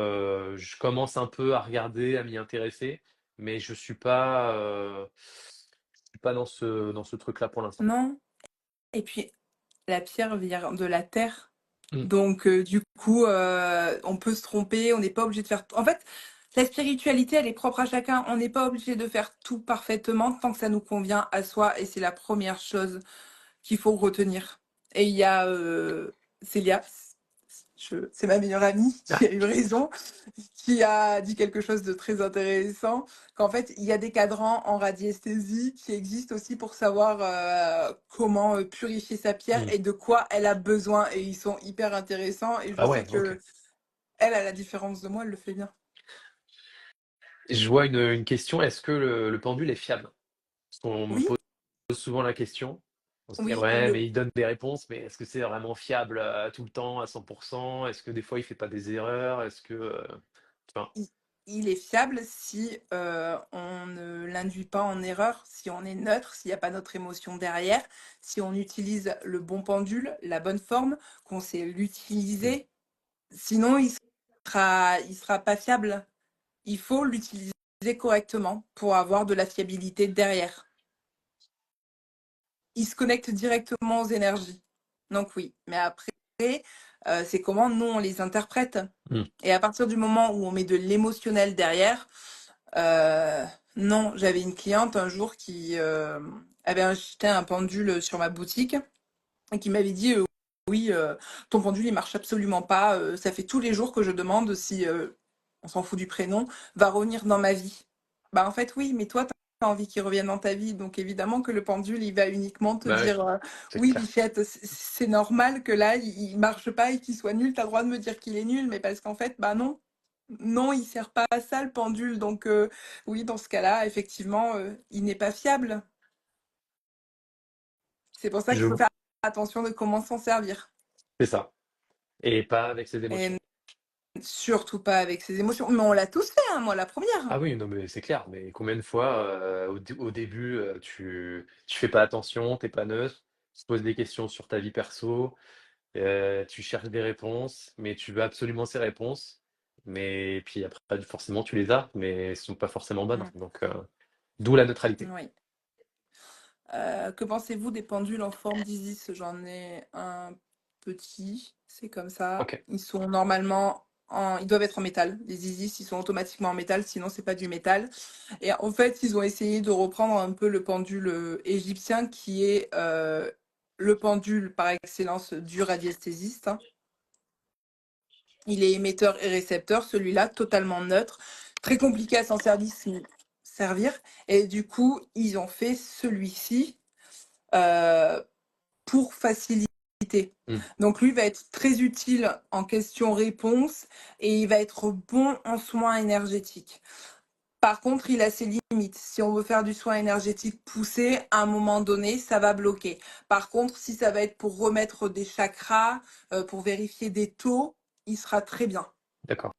je commence un peu à regarder, à m'y intéresser, mais je suis pas dans ce truc-là pour l'instant. Non. Et puis, la pierre vient de la terre. Mm. Donc, du coup, on peut se tromper, on n'est pas obligé de faire... En fait, la spiritualité, elle est propre à chacun. On n'est pas obligé de faire tout parfaitement tant que ça nous convient à soi. Et c'est la première chose qu'il faut retenir. Et il y a Célia, c'est ma meilleure amie, qui Ah, a eu raison, qui a dit quelque chose de très intéressant, qu'en fait, il y a des cadrans en radiesthésie qui existent aussi pour savoir comment purifier sa pierre mm. et de quoi elle a besoin. Et ils sont hyper intéressants. Et je Ah sais ouais, ok. que elle, à la différence de moi, elle le fait bien. Je vois une question, est-ce que le pendule est fiable? Parce qu'on me Oui, pose souvent la question. On se dit, oui, ouais, mais il donne des réponses, mais est-ce que c'est vraiment fiable tout le temps, à 100%? Est-ce que des fois il fait pas des erreurs? Est-ce que... enfin, il, il est fiable si on ne l'induit pas en erreur, si on est neutre, s'il n'y a pas notre émotion derrière, si on utilise le bon pendule, la bonne forme, qu'on sait mm. l'utiliser. Sinon, il sera pas fiable. Il faut l'utiliser correctement pour avoir de la fiabilité derrière. Il se connecte directement aux énergies. Donc oui, mais après, c'est comment nous, on les interprète. Mm. Et à partir du moment où on met de l'émotionnel derrière, euh, non, j'avais une cliente un jour qui avait acheté un pendule sur ma boutique et qui m'avait dit oui, ton pendule il marche absolument pas. Ça fait tous les jours que je demande si on s'en fout du prénom va revenir dans ma vie. Bah en fait oui, mais toi envie qu'il revienne dans ta vie. Donc évidemment que le pendule, il va uniquement te Bah oui, dire c'est oui, clair. bichette, c'est normal que là, il marche pas et qu'il soit nul. Tu as le droit de me dire qu'il est nul, mais parce qu'en fait, bah non. Non, il sert pas à ça, le pendule. Donc oui, dans ce cas-là, effectivement, il n'est pas fiable. C'est pour ça qu'il faut Je... faire attention de comment s'en servir. C'est ça. Et pas avec ses Et émotions. surtout pas avec ses émotions. Mais on l'a tous fait, hein, moi la première. Ah oui, non, mais c'est clair. Mais combien de fois, au début, tu fais pas attention, t'es pas neutre, tu te poses des questions sur ta vie perso, tu cherches des réponses, mais tu veux absolument ces réponses. Mais puis après, forcément, tu les as, mais elles sont pas forcément bonnes. Mm, Donc, d'où la neutralité. oui. Que pensez-vous des pendules en forme d'Isis? J'en ai un petit, c'est comme ça. Ok, Ils sont normalement ils doivent être en métal. Les Isis, ils sont automatiquement en métal, sinon c'est pas du métal. Et en fait, ils ont essayé de reprendre un peu le pendule égyptien qui est le pendule par excellence du radiesthésiste, hein. Il est émetteur et récepteur, celui-là totalement neutre, très compliqué à servir. Et du coup, ils ont fait celui-ci euh, pour faciliter. hmm, Donc lui va être très utile en question-réponse et il va être bon en soins énergétiques. Par contre, il a ses limites. Si on veut faire du soin énergétique poussé, à un moment donné, ça va bloquer. Par contre, si ça va être pour remettre des chakras, pour vérifier des taux, il sera très bien. d'accord.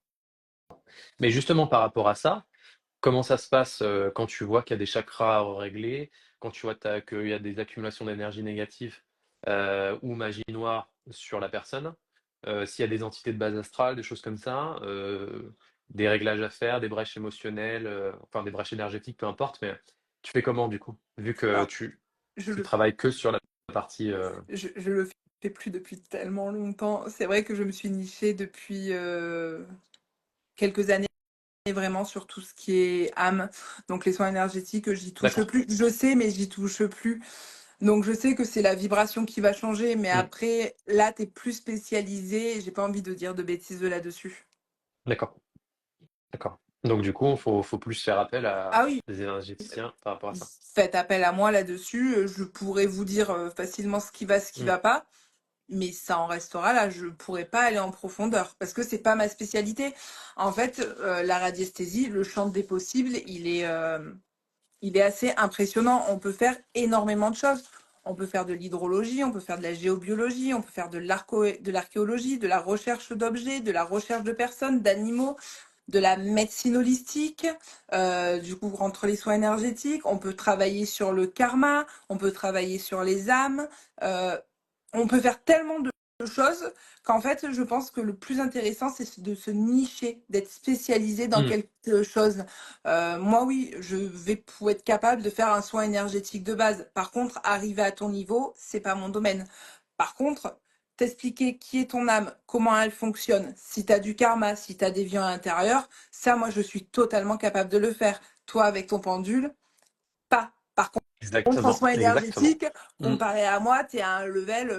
Mais justement, par rapport à ça, comment ça se passe quand tu vois qu'il y a des chakras à régler, quand tu vois qu'il y a des accumulations d'énergie négative ou magie noire sur la personne, s'il y a des entités de base astrale, des choses comme ça, des réglages à faire, des brèches émotionnelles, enfin des brèches énergétiques, peu importe, mais tu fais comment du coup? Vu que Alors, tu, je tu le, travailles que sur la partie... je le fais plus depuis tellement longtemps. C'est vrai que je me suis nichée depuis quelques années vraiment sur tout ce qui est âme. Donc les soins énergétiques, j'y touche D'accord. plus. Je sais, mais j'y touche plus. Donc je sais que c'est la vibration qui va changer, mais Hmm. après, là, tu es plus spécialisé et j'ai pas envie de dire de bêtises là-dessus. D'accord. D'accord. Donc du coup, faut plus faire appel Ah à oui, des énergéticiens par rapport à ça. faites appel à moi là-dessus. Je pourrais vous dire facilement ce qui Hmm. va pas, mais ça en restera là. Je pourrais pas aller en profondeur parce que c'est pas ma spécialité. En fait, la radiesthésie, le champ des possibles, il est assez impressionnant. On peut faire énormément de choses. On peut faire de l'hydrologie, on peut faire de la géobiologie, on peut faire de l'archéologie, de la recherche d'objets, de la recherche de personnes, d'animaux, de la médecine holistique, du coup, entre les soins énergétiques. On peut travailler sur le karma, on peut travailler sur les âmes. euh, on peut faire tellement de choses qu'en fait, je pense que le plus intéressant, c'est de se nicher, d'être spécialisé dans Hmm. quelque chose. Moi, oui, je vais pour être capable de faire un soin énergétique de base. Par contre, arriver à ton niveau, c'est pas mon domaine. Par contre, t'expliquer qui est ton âme, comment elle fonctionne, si tu as du karma, si tu as des vies à l'intérieur, ça, moi, je suis totalement capable de le faire. Toi, avec ton pendule, pas. Par contre, en Exactement, soins exactement. énergétiques, Hmm. comparé à moi, tu es à un level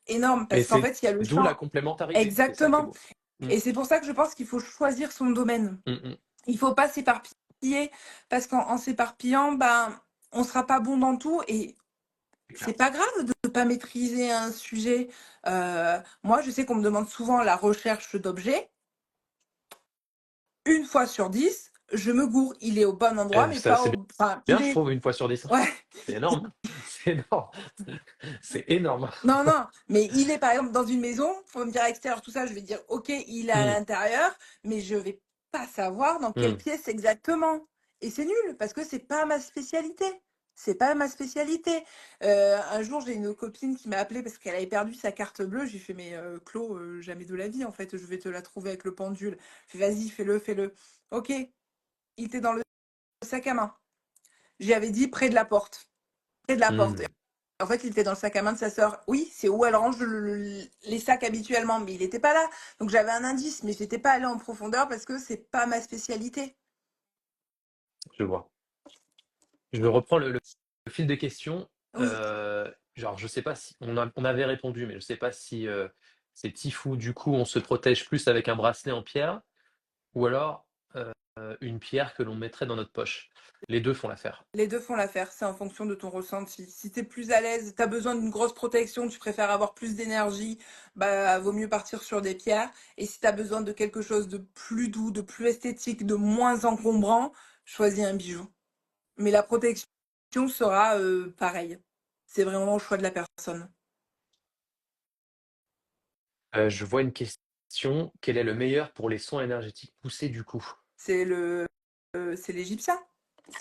énorme Et parce qu'en c'est fait, il y a le d'où la champ. complémentarité, c'est ça qui est Exactement. beau. Hmm. Et c'est pour ça que je pense qu'il faut choisir son domaine. Hmm, hmm. Il faut pas s'éparpiller parce qu'en s'éparpillant, ben, on sera pas bon dans tout et C'est c'est clair. pas grave de ne pas maîtriser un sujet. Moi, je sais qu'on me demande souvent la recherche d'objets. Une fois sur 10, je me gourre. Il est au bon endroit, mais Ça, pas c'est au. Enfin, bien, il je est. trouve, une fois sur 10. Ouais. C'est énorme. C'est énorme. C'est énorme. Non, non, mais il est par exemple dans une maison, faut me dire extérieur, tout ça, je vais dire ok, il est à Hmm, l'intérieur, mais je vais pas savoir dans quelle hmm. pièce exactement. Et c'est nul parce que c'est pas ma spécialité. C'est pas ma spécialité. Un jour, j'ai une copine qui m'a appelé parce qu'elle avait perdu sa carte bleue. J'ai fait, mais Claude, jamais de la vie, en fait, je vais te la trouver avec le pendule. Je fais, vas-y, fais-le, fais-le. Ok, il était dans le sac à main. J'y avais dit près de la porte. Près de la porte. Hmm. En fait, il était dans le sac à main de sa sœur. Oui, c'est où elle range les sacs habituellement, mais il n'était pas là. Donc j'avais un indice, mais j'étais pas allée en profondeur parce que c'est pas ma spécialité. Je vois. Je reprends le fil des questions. Oui. Genre, je sais pas si on avait répondu, mais je sais pas si c'est Tifou, du coup, on se protège plus avec un bracelet en pierre ou alors une pierre que l'on mettrait dans notre poche. Les deux font l'affaire. Les 2 font l'affaire, c'est en fonction de ton ressenti. Si tu es plus à l'aise, tu as besoin d'une grosse protection, tu préfères avoir plus d'énergie, bah, vaut mieux partir sur des pierres. Et si tu as besoin de quelque chose de plus doux, de plus esthétique, de moins encombrant, choisis un bijou. Mais la protection sera, pareille. C'est vraiment au choix de la personne. Je vois une question. Quel est le meilleur pour les soins énergétiques poussés du coup? C'est le, c'est l'égyptien.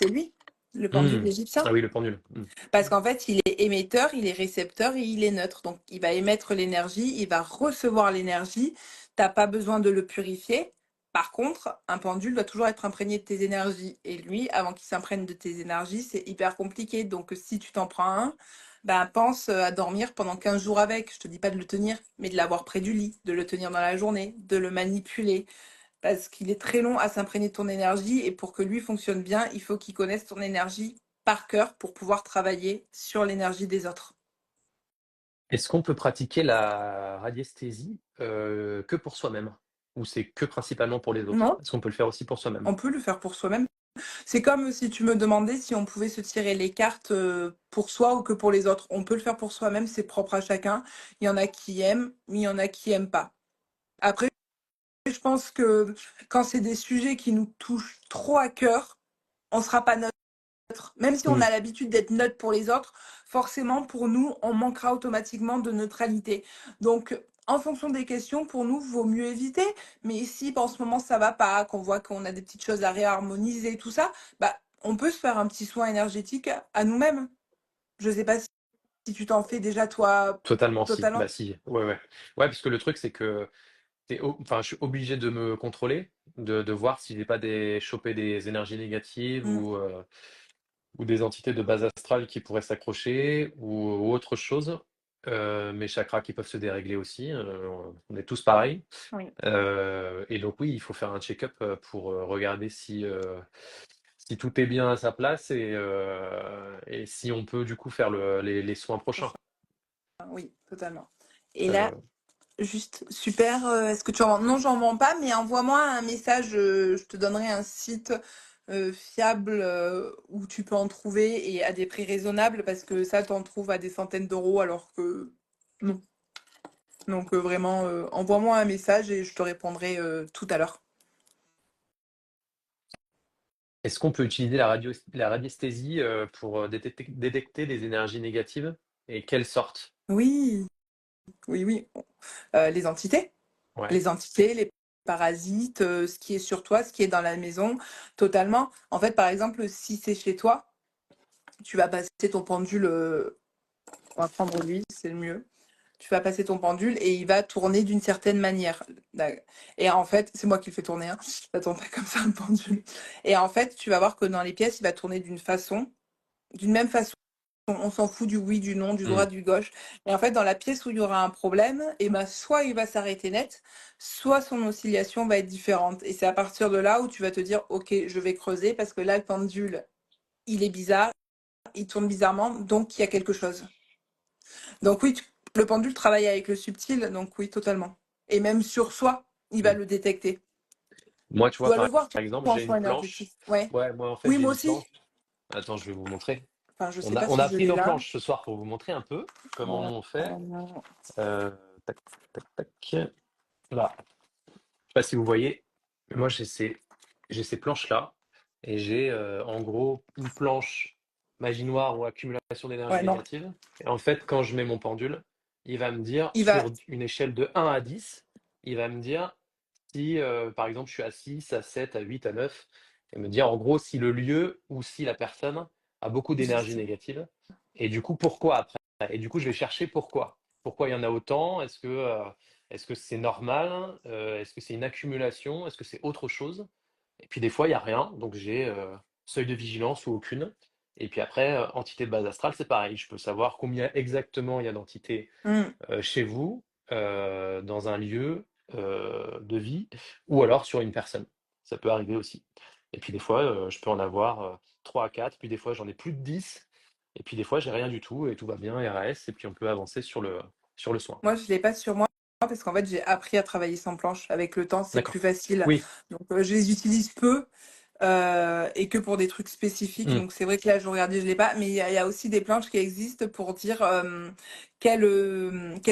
C'est lui, le pendule Mmh. égyptien. Ah oui, le pendule. Mmh. Parce qu'en fait, il est émetteur, il est récepteur et il est neutre. Donc, il va émettre l'énergie, il va recevoir l'énergie. T'as pas besoin de le purifier. Par contre, un pendule doit toujours être imprégné de tes énergies. Et lui, avant qu'il s'imprègne de tes énergies, c'est hyper compliqué. Donc, si tu t'en prends un, ben, pense à dormir pendant 15 jours avec. Je te dis pas de le tenir, mais de l'avoir près du lit, de le tenir dans la journée, de le manipuler. Parce qu'il est très long à s'imprégner de ton énergie et pour que lui fonctionne bien, il faut qu'il connaisse ton énergie par cœur pour pouvoir travailler sur l'énergie des autres. Est-ce qu'on peut pratiquer la radiesthésie, que pour soi-même? Ou c'est que principalement pour les autres? Non, Est-ce qu'on peut le faire aussi pour soi-même? on peut le faire pour soi-même. C'est comme si tu me demandais si on pouvait se tirer les cartes pour soi ou que pour les autres. On peut le faire pour soi-même, c'est propre à chacun. Il y en a qui aiment, mais il y en a qui aiment pas. Après, je pense que quand c'est des sujets qui nous touchent trop à cœur, on sera pas neutre. Même si on Mmh. a l'habitude d'être neutre pour les autres, forcément pour nous, on manquera automatiquement de neutralité. Donc, en fonction des questions, pour nous, vaut mieux éviter. Mais si en ce moment ça va pas, qu'on voit qu'on a des petites choses à réharmoniser, tout ça, bah, on peut se faire un petit soin énergétique à nous-mêmes. Je sais pas si tu t'en fais déjà toi Totalement si. totalement. Bah si, ouais, ouais. Ouais, parce que le truc c'est que enfin, je suis obligé de me contrôler, de voir si j'ai pas chopé des énergies négatives Mm. ou des entités de base astrale qui pourraient s'accrocher ou autre chose. Mes chakras qui peuvent se dérégler aussi, on est tous pareils. Oui. Et donc oui, il faut faire un check-up, pour, regarder si tout est bien à sa place et si on peut du coup faire les soins prochains. Oui, totalement. Et là, Heu, juste super. Est-ce que tu en vends? Non, j'en vends pas, mais envoie-moi un message. Je te donnerai un site fiable où tu peux en trouver et à des prix raisonnables parce que ça, t'en trouves à des centaines d'euros alors que non. Donc vraiment, envoie-moi un message et je te répondrai tout à l'heure. Est-ce qu'on peut utiliser la radiesthésie, pour, détecter des énergies négatives et quelle sorte? Oui, oui, oui. Les entités. Ouais, Les entités, les parasites, ce qui est sur toi, ce qui est dans la maison, totalement. En fait, par exemple, si c'est chez toi, tu vas passer ton pendule, on va prendre lui, c'est le mieux. Tu vas passer ton pendule et il va tourner d'une certaine manière. Et en fait, c'est moi qui le fais tourner, hein. Ça tourne pas comme ça un pendule. Et en fait, tu vas voir que dans les pièces, il va tourner d'une même façon. On s'en fout du oui, du non, du droit, mmh. du gauche. Et en fait, dans la pièce où il y aura un problème, et ben, soit il va s'arrêter net, soit son oscillation va être différente. Et c'est à partir de là où tu vas te dire, OK, je vais creuser parce que là, le pendule, il est bizarre, il tourne bizarrement, donc il y a quelque chose. Donc oui, le pendule travaille avec le subtil, donc oui, totalement. Et même sur soi, il va Mmh. le détecter. Moi, tu Tu vois, dois le par voir, exemple, toi, en j'ai soin une énergétique. planche. Ouais. Ouais, moi, en fait, Oui, j'ai moi une aussi. planche. Attends, je vais vous montrer. Enfin, je On sais a pas on si a je pris l'ai nos là. planches ce soir pour vous montrer un peu comment on fait. Non. Heu, tac, tac, tac. Là. Je sais pas si vous voyez, mais moi j'ai ces planches-là et j'ai, en gros une planche magie noire ou accumulation d'énergie Ouais, non. négative et en fait, quand je mets mon pendule, il va me dire Il va. sur une échelle de 1 à 10, il va me dire si, par exemple, je suis à 6, à 7, à 8, à 9 et me dire en gros si le lieu ou si la personne a beaucoup d'énergie négative et du coup pourquoi après? Et du coup, je vais chercher pourquoi. Pourquoi il y en a autant? Est-ce que c'est normal? Est-ce que c'est une accumulation? Est-ce que c'est autre chose? Et puis des fois, il y a rien, donc j'ai, seuil de vigilance ou aucune. Et puis après, entité de base astrale, c'est pareil. Je peux savoir combien exactement il y a d'entités, Hmm. chez vous, dans un lieu, de vie ou alors sur une personne. Ça peut arriver aussi. Et puis des fois, je peux en avoir, 3 à 4, puis des fois j'en ai plus de 10 et puis des fois j'ai rien du tout et tout va bien, RAS et puis on peut avancer sur le soin. Moi, je l'ai pas sur moi parce qu'en fait, j'ai appris à travailler sans planche. Avec le temps, c'est plus D'accord. facile. Oui. Donc, je les utilise peu. et que pour des trucs spécifiques. Hmm, Donc c'est vrai que là, je regardais, je l'ai pas, mais il y a aussi des planches qui existent pour dire quel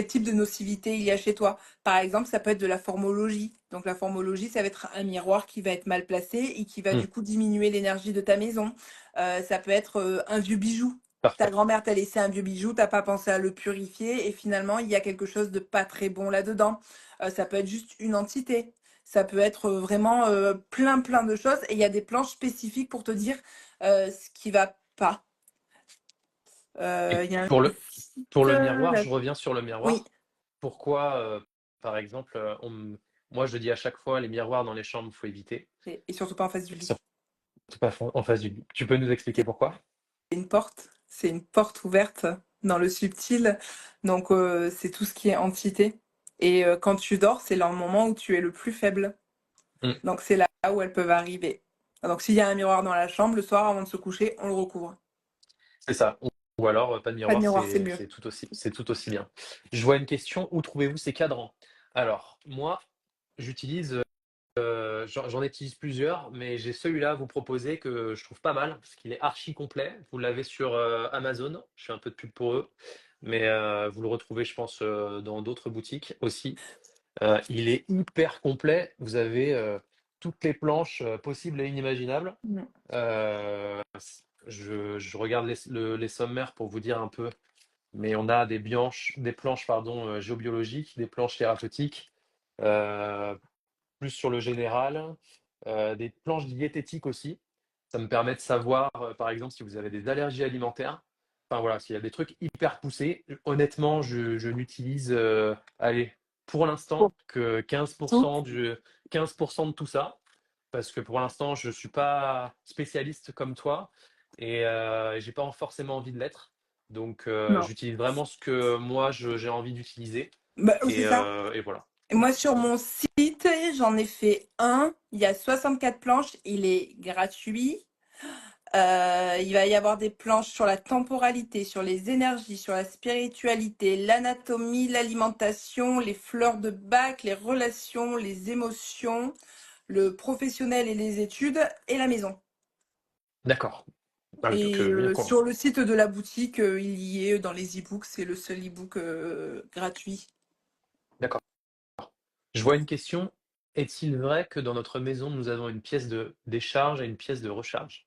type de nocivité il y a chez toi. Par exemple, ça peut être de la formologie. Donc la formologie, ça va être un miroir qui va être mal placé et qui va hmm, du coup diminuer l'énergie de ta maison. Ça peut être un vieux bijou. Ta parfait. grand-mère t'a laissé un vieux bijou, t'as pas pensé à le purifier et finalement il y a quelque chose de pas très bon là-dedans. Ça peut être juste une entité. Ça peut être vraiment plein de choses. Et il y a des planches spécifiques pour te dire ce qui va pas. Et Il y a un pour site le miroir, là. je reviens sur le Oui, miroir. Pourquoi, par exemple, moi je dis à chaque fois, les miroirs dans les chambres, il faut éviter. et surtout pas en face du lit. Surtout pas en face du lit. Tu peux nous expliquer pourquoi? C'est une porte. C'est une porte ouverte dans le subtil. Donc c'est tout ce qui est entité. Et quand tu dors, c'est le moment où tu es le plus faible. Hmm, Donc c'est là où elles peuvent arriver. Donc s'il y a un miroir dans la chambre, le soir avant de se coucher, on le recouvre. c'est ça. Ou alors, pas de Pas de miroir, miroir, c'est mieux. c'est tout aussi bien. Je vois une question, où trouvez-vous ces cadrans? Alors, moi, j'utilise, j'en utilise plusieurs, mais j'ai celui-là à vous proposer que je trouve pas mal, parce qu'il est archi complet. Vous l'avez sur Amazon, je fais un peu de pub pour eux, mais vous le retrouvez, je pense, dans d'autres boutiques aussi. Il est hyper complet. Vous avez toutes les planches possibles et inimaginables. Mm. Je regarde les sommaires pour vous dire un peu, mais on a des planches pardon, géobiologiques, des planches thérapeutiques, euh, plus sur le général, des planches diététiques aussi. Ça me permet de savoir, par exemple, si vous avez des allergies alimentaires. Enfin voilà, s'il y a des trucs hyper poussés, honnêtement, je n'utilise, allez, pour Pour l'instant, que tout. 15% de tout ça, parce que pour l'instant, je ne suis pas spécialiste comme toi et j'ai pas forcément envie de l'être. Donc, Non. j'utilise vraiment ce que moi j'ai envie d'utiliser Bah, c'est ça. et voilà. Et moi, sur mon site, j'en ai fait un. Il y a 64 planches. Il est gratuit. Il va y avoir des planches sur la temporalité, sur les énergies, sur la spiritualité, l'anatomie, l'alimentation, les fleurs de bac, les relations, les émotions, le professionnel et les études, et la maison. D'accord. Ah oui, donc Et bien quoi. sur le site de la boutique, il y est dans les e-books. C'est le seul e-book gratuit. D'accord. Je vois une question. Est-il vrai que dans notre maison, nous avons une pièce de décharge et une pièce de recharge?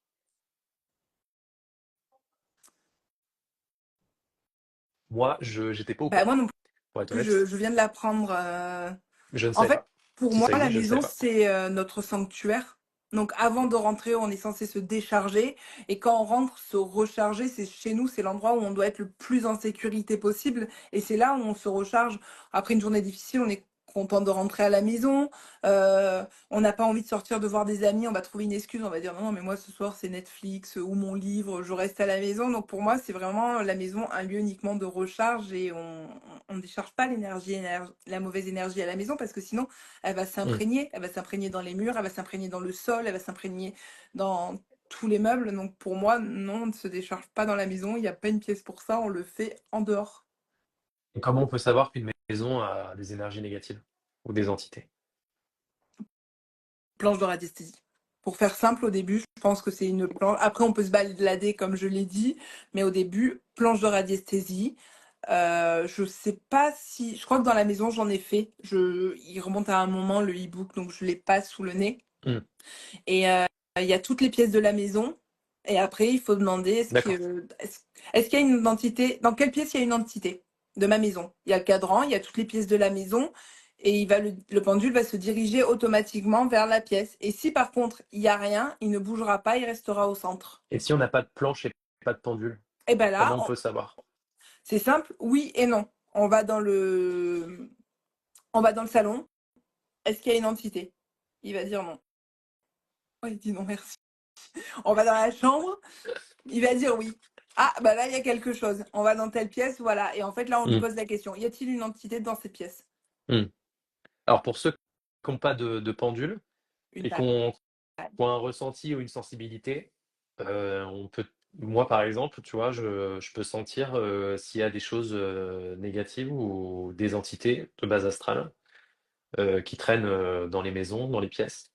Moi, je j'étais pas au Bah, moi courant, non pour être plus, honnête. je viens de l'apprendre. Je ne En savais fait, pas. pour Si moi, ça la existe, je ne savais maison, pas. c'est notre sanctuaire. Donc, avant de rentrer, on est censé se décharger. Et quand on rentre, se recharger, c'est chez nous, c'est l'endroit où on doit être le plus en sécurité possible. Et c'est là où on se recharge. Après une journée difficile, on est content de rentrer à la maison. Euh, on n'a pas envie de sortir, de voir des amis. On va trouver une excuse. On va dire non, mais moi, ce soir, c'est Netflix ou mon livre. Je reste à la maison. Donc, pour moi, c'est vraiment la maison, un lieu uniquement de recharge. Et on ne décharge pas la mauvaise énergie à la maison parce que sinon, Mmh. elle va s'imprégner dans les murs, elle va s'imprégner dans le sol, elle va s'imprégner dans tous les meubles. Donc pour moi, non, on ne se décharge pas dans la maison, il n'y a pas une pièce pour ça, on le fait en dehors. Et comment on peut savoir qu'une maison a des énergies négatives ou des entités? Planche de radiesthésie. Pour faire simple, au début, je pense que c'est une planche. Après, on peut se balader, comme je l'ai dit, mais au début, planche de radiesthésie. Je sais pas si. Je crois que dans la maison, j'en ai fait. Il remonte à un moment, le e-book, donc je l'ai pas sous le nez. Mmh. Et il y a toutes les pièces de la maison. Et après, il faut demander D'accord. est-ce qu'il y a une identité, dans quelle pièce il y a une entité de ma maison? Il y a le cadran, il y a toutes les pièces de la maison, et le pendule va se diriger automatiquement vers la pièce. Et si par contre il n'y a rien, il ne bougera pas, il restera au centre. Et si on n'a pas de planche et pas de pendule, Et ben comment là, on peut savoir? c'est simple, oui et non. On va dans le salon. Est-ce qu'il y a une entité? Il va dire non. Oh, il dit non, merci. On va dans la chambre. Il va dire oui. Ah, bah là, il y a quelque chose. On va dans telle pièce, voilà. Et en fait, là, on lui Mmh. pose la question. Y a-t-il une entité dans cette pièce? Mmh. Alors pour ceux qui n'ont pas de pendule Une et table. qui ont un ressenti ou une sensibilité, on peut moi par exemple, tu vois, je peux sentir, s'il y a des choses, négatives ou des entités de base astrale, qui traînent, dans les maisons, dans les pièces.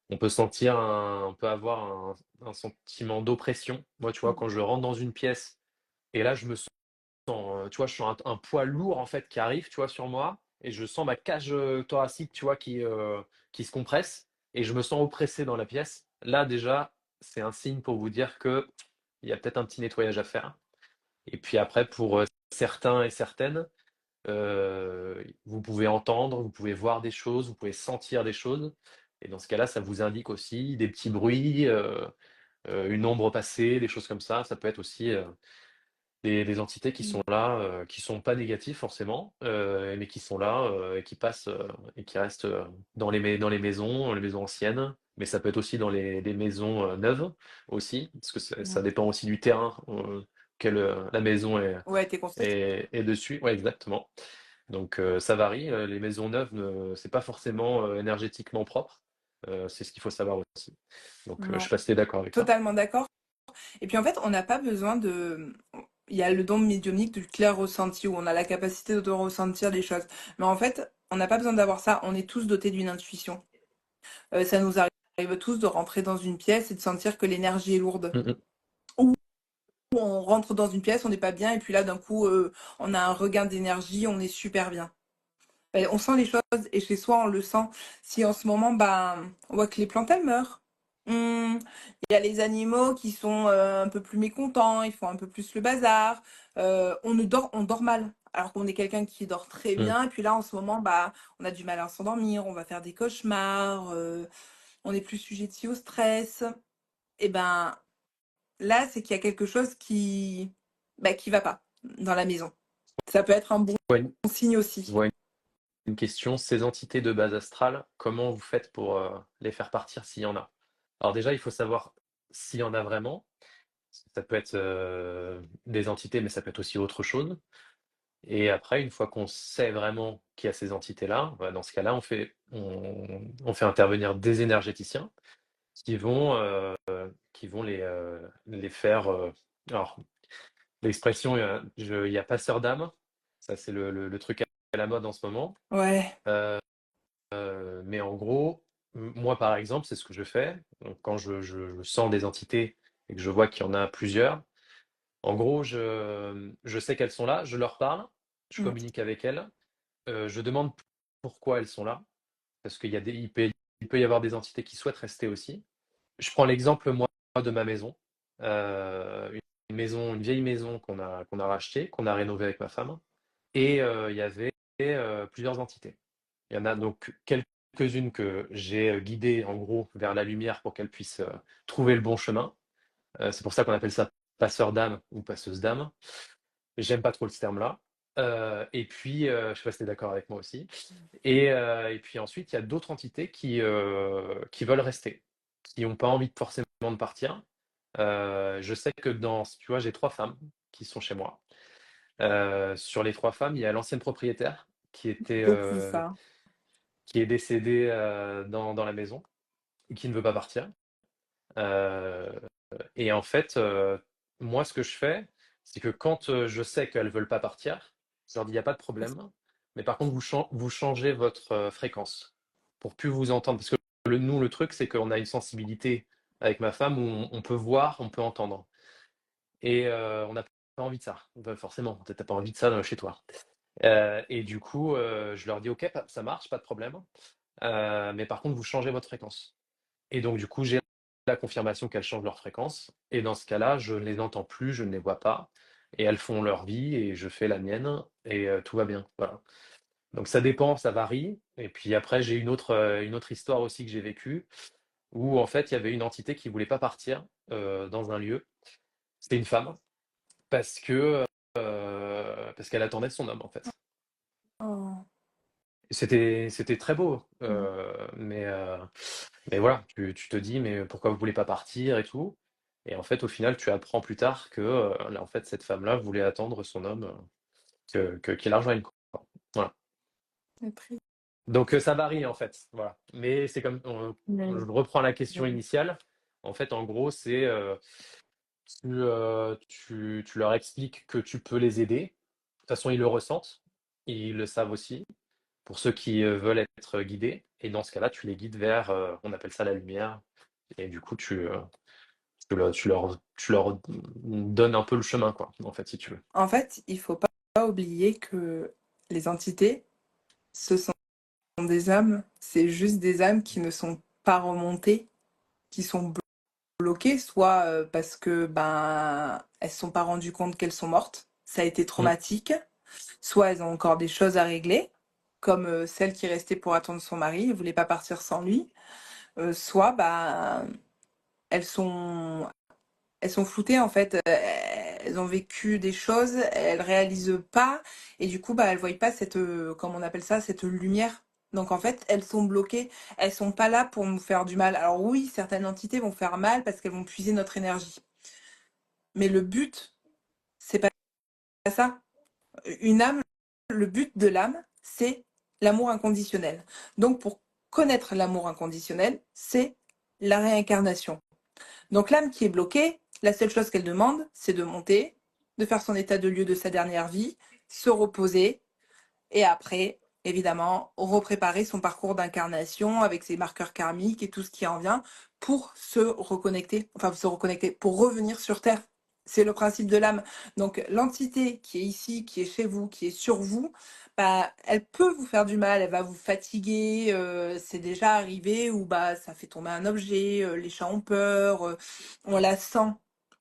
On peut on peut avoir un sentiment d'oppression. Moi, tu vois, Mm. quand je rentre dans une pièce et là, je me sens, tu vois, je sens un poids lourd en fait qui arrive, tu vois, sur moi, et je sens ma cage thoracique, tu vois, qui se compresse, et je me sens oppressé dans la pièce. Là, déjà, c'est un signe pour vous dire que il y a peut-être un petit nettoyage à faire. Et puis après, pour certains et certaines, vous pouvez entendre, vous pouvez voir des choses, vous pouvez sentir des choses. Et dans ce cas-là, ça vous indique aussi des petits bruits, une ombre passée, des choses comme ça. Ça peut être aussi des entités qui Mm. sont là, qui sont pas négatives forcément, mais qui sont là et qui passent et qui restent dans les maisons anciennes. Mais ça peut être aussi dans les maisons neuves aussi, parce que ça Ouais, dépend aussi du terrain quelle la maison ouais, t'es construite. est dessus. Ouais, exactement. Donc ça varie. Les maisons neuves, c'est pas forcément énergétiquement propre. C'est ce qu'il faut savoir aussi. Donc je sais Non, pas si tu es d'accord avec ça. totalement d'accord. Et puis en fait, on n'a pas besoin de. Il y a le don médiumnique du clair ressenti où on a la capacité de ressentir les choses. Mais en fait, on n'a pas besoin d'avoir ça. On est tous dotés d'une intuition. Ça nous arrive tous de rentrer dans une pièce et de sentir que l'énergie est lourde. Mm, mm. Ou on rentre dans une pièce, on n'est pas bien, et puis là, d'un coup, on a un regain d'énergie, on est super bien. Ben, on sent les choses, et chez soi, on le sent. Si en ce moment, ben, on voit que les plantes, elles meurent. Il y a les animaux qui sont un peu plus mécontents, ils font un peu plus le bazar. On dort mal. Alors qu'on est quelqu'un qui dort très Mm. bien, et puis là, en ce moment, bah, on a du mal à s'endormir, on va faire des cauchemars, on est plus sujetti au stress. Et ben, là, c'est qu'il y a quelque chose qui va pas dans la maison. Ça peut être un bon Ouais, une- signe je aussi. vois une question. Ces entités de base astrale, comment vous faites pour les faire partir s'il y en a? Alors déjà, il faut savoir s'il y en a vraiment. Ça peut être des entités, mais ça peut être aussi autre chose. Et après, une fois qu'on sait vraiment qu'il y a ces entités-là, bah, dans ce cas-là, on fait intervenir des énergéticiens qui vont, euh, qui vont les faire. Alors, l'expression, il y a passeur d'âme, ça c'est le truc à la mode en ce moment. Ouais. Euh, mais en gros, moi par exemple, c'est ce que je fais. Donc, quand je sens des entités et que je vois qu'il y en a plusieurs, en gros, je sais qu'elles sont là, je leur parle, je Mm. communique avec elles, je demande pourquoi elles sont là, parce il peut y avoir des entités qui souhaitent rester aussi. Je prends l'exemple, moi, de ma maison. Une vieille maison qu'on a rachetée, qu'on a rénovée avec ma femme. Et il y avait plusieurs entités. Il y en a donc quelques-unes que j'ai guidées, en gros, vers la lumière pour qu'elles puissent trouver le bon chemin. C'est pour ça qu'on appelle ça passeur d'âme ou passeuse d'âme. J'aime pas trop ce terme-là. Et puis, je sais pas si tu es d'accord avec moi aussi. Et puis ensuite, il y a d'autres entités qui veulent rester, qui n'ont pas envie forcément de partir. Je sais que tu vois, j'ai trois femmes qui sont chez moi. Sur les trois femmes, il y a l'ancienne propriétaire Beaucoup ça. qui est décédée dans la maison et qui ne veut pas partir. Euh, et en fait, moi, ce que je fais, c'est que quand je sais qu'elles veulent pas partir, je leur dis, il n'y a pas de problème. Mais par contre, vous changez votre fréquence pour plus vous entendre. Parce que nous, le truc, c'est qu'on a une sensibilité avec ma femme où on peut voir, on peut entendre. Et on n'a pas envie de ça. Forcément, peut-être t'as pas envie de ça chez toi. Et du coup, je leur dis, OK, ça marche, pas de problème. Mais par contre, vous changez votre fréquence. Et donc, du coup, j'ai la confirmation qu'elles changent leur fréquence. Et dans ce cas-là, je ne les entends plus, je ne les vois pas. Et elles font leur vie et je fais la mienne. Et tout va bien. Voilà. Donc, ça dépend, ça varie. Et puis après, j'ai une autre histoire aussi que j'ai vécue où, en fait, il y avait une entité qui voulait pas partir dans un lieu. C'était une femme parce que parce qu'elle attendait son homme, en fait. Oh. C'était très beau, Mm. mais voilà, tu te dis: «Mais pourquoi vous voulez pas partir et tout?» Et en fait, au final, tu apprends plus tard que, là, en fait, cette femme-là voulait attendre son homme, qu'il la rejoigne, quoi. Voilà. C'est triste. Donc ça varie, en fait, voilà. Mais c'est comme je Mm. reprends la question initiale. En fait, en gros, c'est, tu leur expliques que tu peux les aider. De toute façon, ils le ressentent, ils le savent aussi. pour ceux qui veulent être guidés. Et dans ce cas-là, tu les guides vers, on appelle ça la lumière. Et du coup, tu leur donnes un peu le chemin, quoi, en fait, si tu veux. En fait, il faut pas oublier que les entités, ce sont des âmes, c'est juste des âmes qui ne sont pas remontées, qui sont bloquées, soit parce que elles se sont pas rendues compte qu'elles sont mortes, ça a été Mm. traumatique, soit elles ont encore des choses à régler, comme celle qui restait pour attendre son mari, elle voulait pas partir sans lui, soit elles sont elles sont floutées en fait, elles ont vécu des choses, elles réalisent pas et du coup elles voient pas cette comment on appelle ça, cette lumière. Donc en fait, elles sont bloquées, elles sont pas là pour nous faire du mal. Alors oui, certaines entités vont faire mal parce qu'elles vont puiser notre énergie. Mais le but, c'est pas ça. Une âme, le but de l'âme, c'est l'amour inconditionnel. Donc pour connaître l'amour inconditionnel, c'est la réincarnation. Donc l'âme qui est bloquée, la seule chose qu'elle demande, c'est de monter, de faire son état de lieu de sa dernière vie, se reposer, et après, évidemment, repréparer son parcours d'incarnation avec ses marqueurs karmiques et tout ce qui en vient pour se reconnecter, pour revenir sur Terre. C'est le principe de l'âme. Donc l'entité qui est ici, qui est chez vous, qui est sur vous, elle peut vous faire du mal, elle va vous fatiguer. C'est déjà arrivé où ça fait tomber un objet, les chats ont peur, on la sent.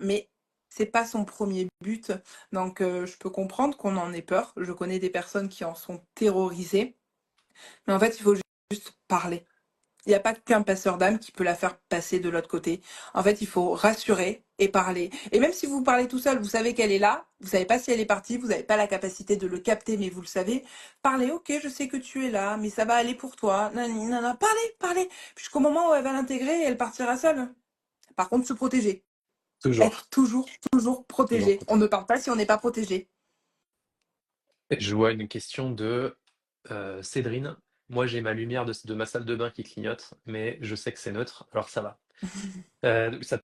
Mais c'est pas son premier but. Donc, je peux comprendre qu'on en ait peur. Je connais des personnes qui en sont terrorisées. Mais en fait, il faut juste parler. Il n'y a pas qu'un passeur d'âme qui peut la faire passer de l'autre côté. En fait, il faut rassurer et parler. Et même si vous parlez tout seul, vous savez qu'elle est là, vous savez pas si elle est partie, vous n'avez pas la capacité de le capter, mais vous le savez. Parlez, ok, je sais que tu es là, mais ça va aller pour toi. Nanani, nanana. Parlez, parlez. Jusqu'au moment où elle va l'intégrer, elle partira seule. Par contre, se protéger. Toujours, Être toujours, toujours toujours protégé. On protégé. ne parle pas si on n'est pas protégé. Je vois une question de Cédrine. Moi, j'ai ma lumière de ma salle de bain qui clignote, mais je sais que c'est neutre, alors ça va. Ça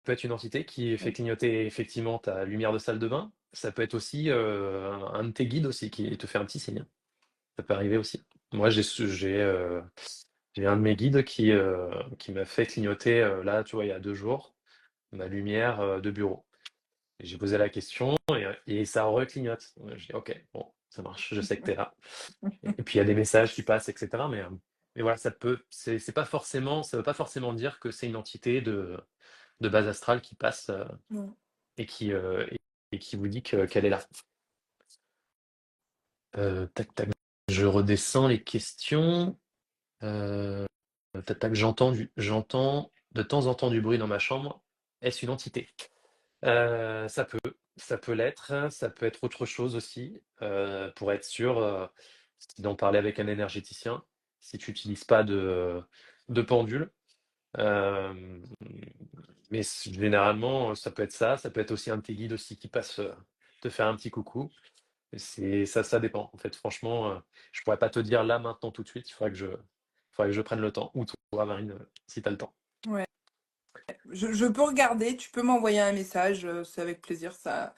peut être une entité qui fait clignoter effectivement ta lumière de salle de bain. Ça peut être aussi un de tes guides aussi qui te fait un petit signe. Ça peut arriver aussi. Moi, j'ai un de mes guides qui m'a fait clignoter, là, tu vois, il y a 2 jours, ma lumière de bureau. Et j'ai posé la question et ça reclignote. Je dis, ok, bon, ça marche, je sais que tu es là. Et puis il y a des messages qui passent, etc. Mais voilà, c'est pas forcément, ça veut pas forcément dire que c'est une entité de base astrale qui passe Non. et et qui vous dit qu'elle est là. Tac, tac. Je redescends les questions. Euh, Tac, tac, j'entends de temps en temps du bruit dans ma chambre. Est-ce une entité? Ça peut, ça peut l'être, hein, ça peut être autre chose aussi, pour être sûr, d'en parler avec un énergéticien, si tu n'utilises pas de pendule. Euh, mais généralement, ça peut être ça, ça peut être aussi un de tes guides aussi qui passe te faire un petit coucou. Et ça dépend. En fait, franchement, je pourrais pas te dire là maintenant tout de suite. Il faudrait que je prenne le temps. Ou toi, Marine, si tu as le temps. Ouais. Je peux regarder, tu peux m'envoyer un message, c'est avec plaisir, ça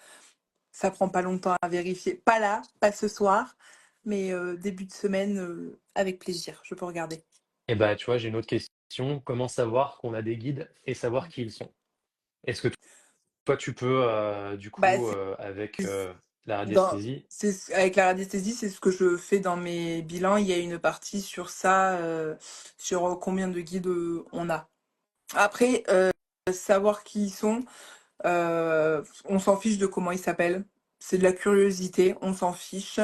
prend pas longtemps à vérifier. Pas là, pas ce soir, mais début de semaine, avec plaisir, je peux regarder. Et ben, tu vois, j'ai une autre question. Comment savoir qu'on a des guides et savoir qui ils sont? Est-ce que toi, tu peux, du Bah, coup, avec c'est la dans, radiesthésie, avec la radiesthésie, c'est ce que je fais dans mes bilans. Il y a une partie sur ça, sur combien de guides on a. Après, savoir qui ils sont, on s'en fiche de comment ils s'appellent. C'est de la curiosité, on s'en fiche.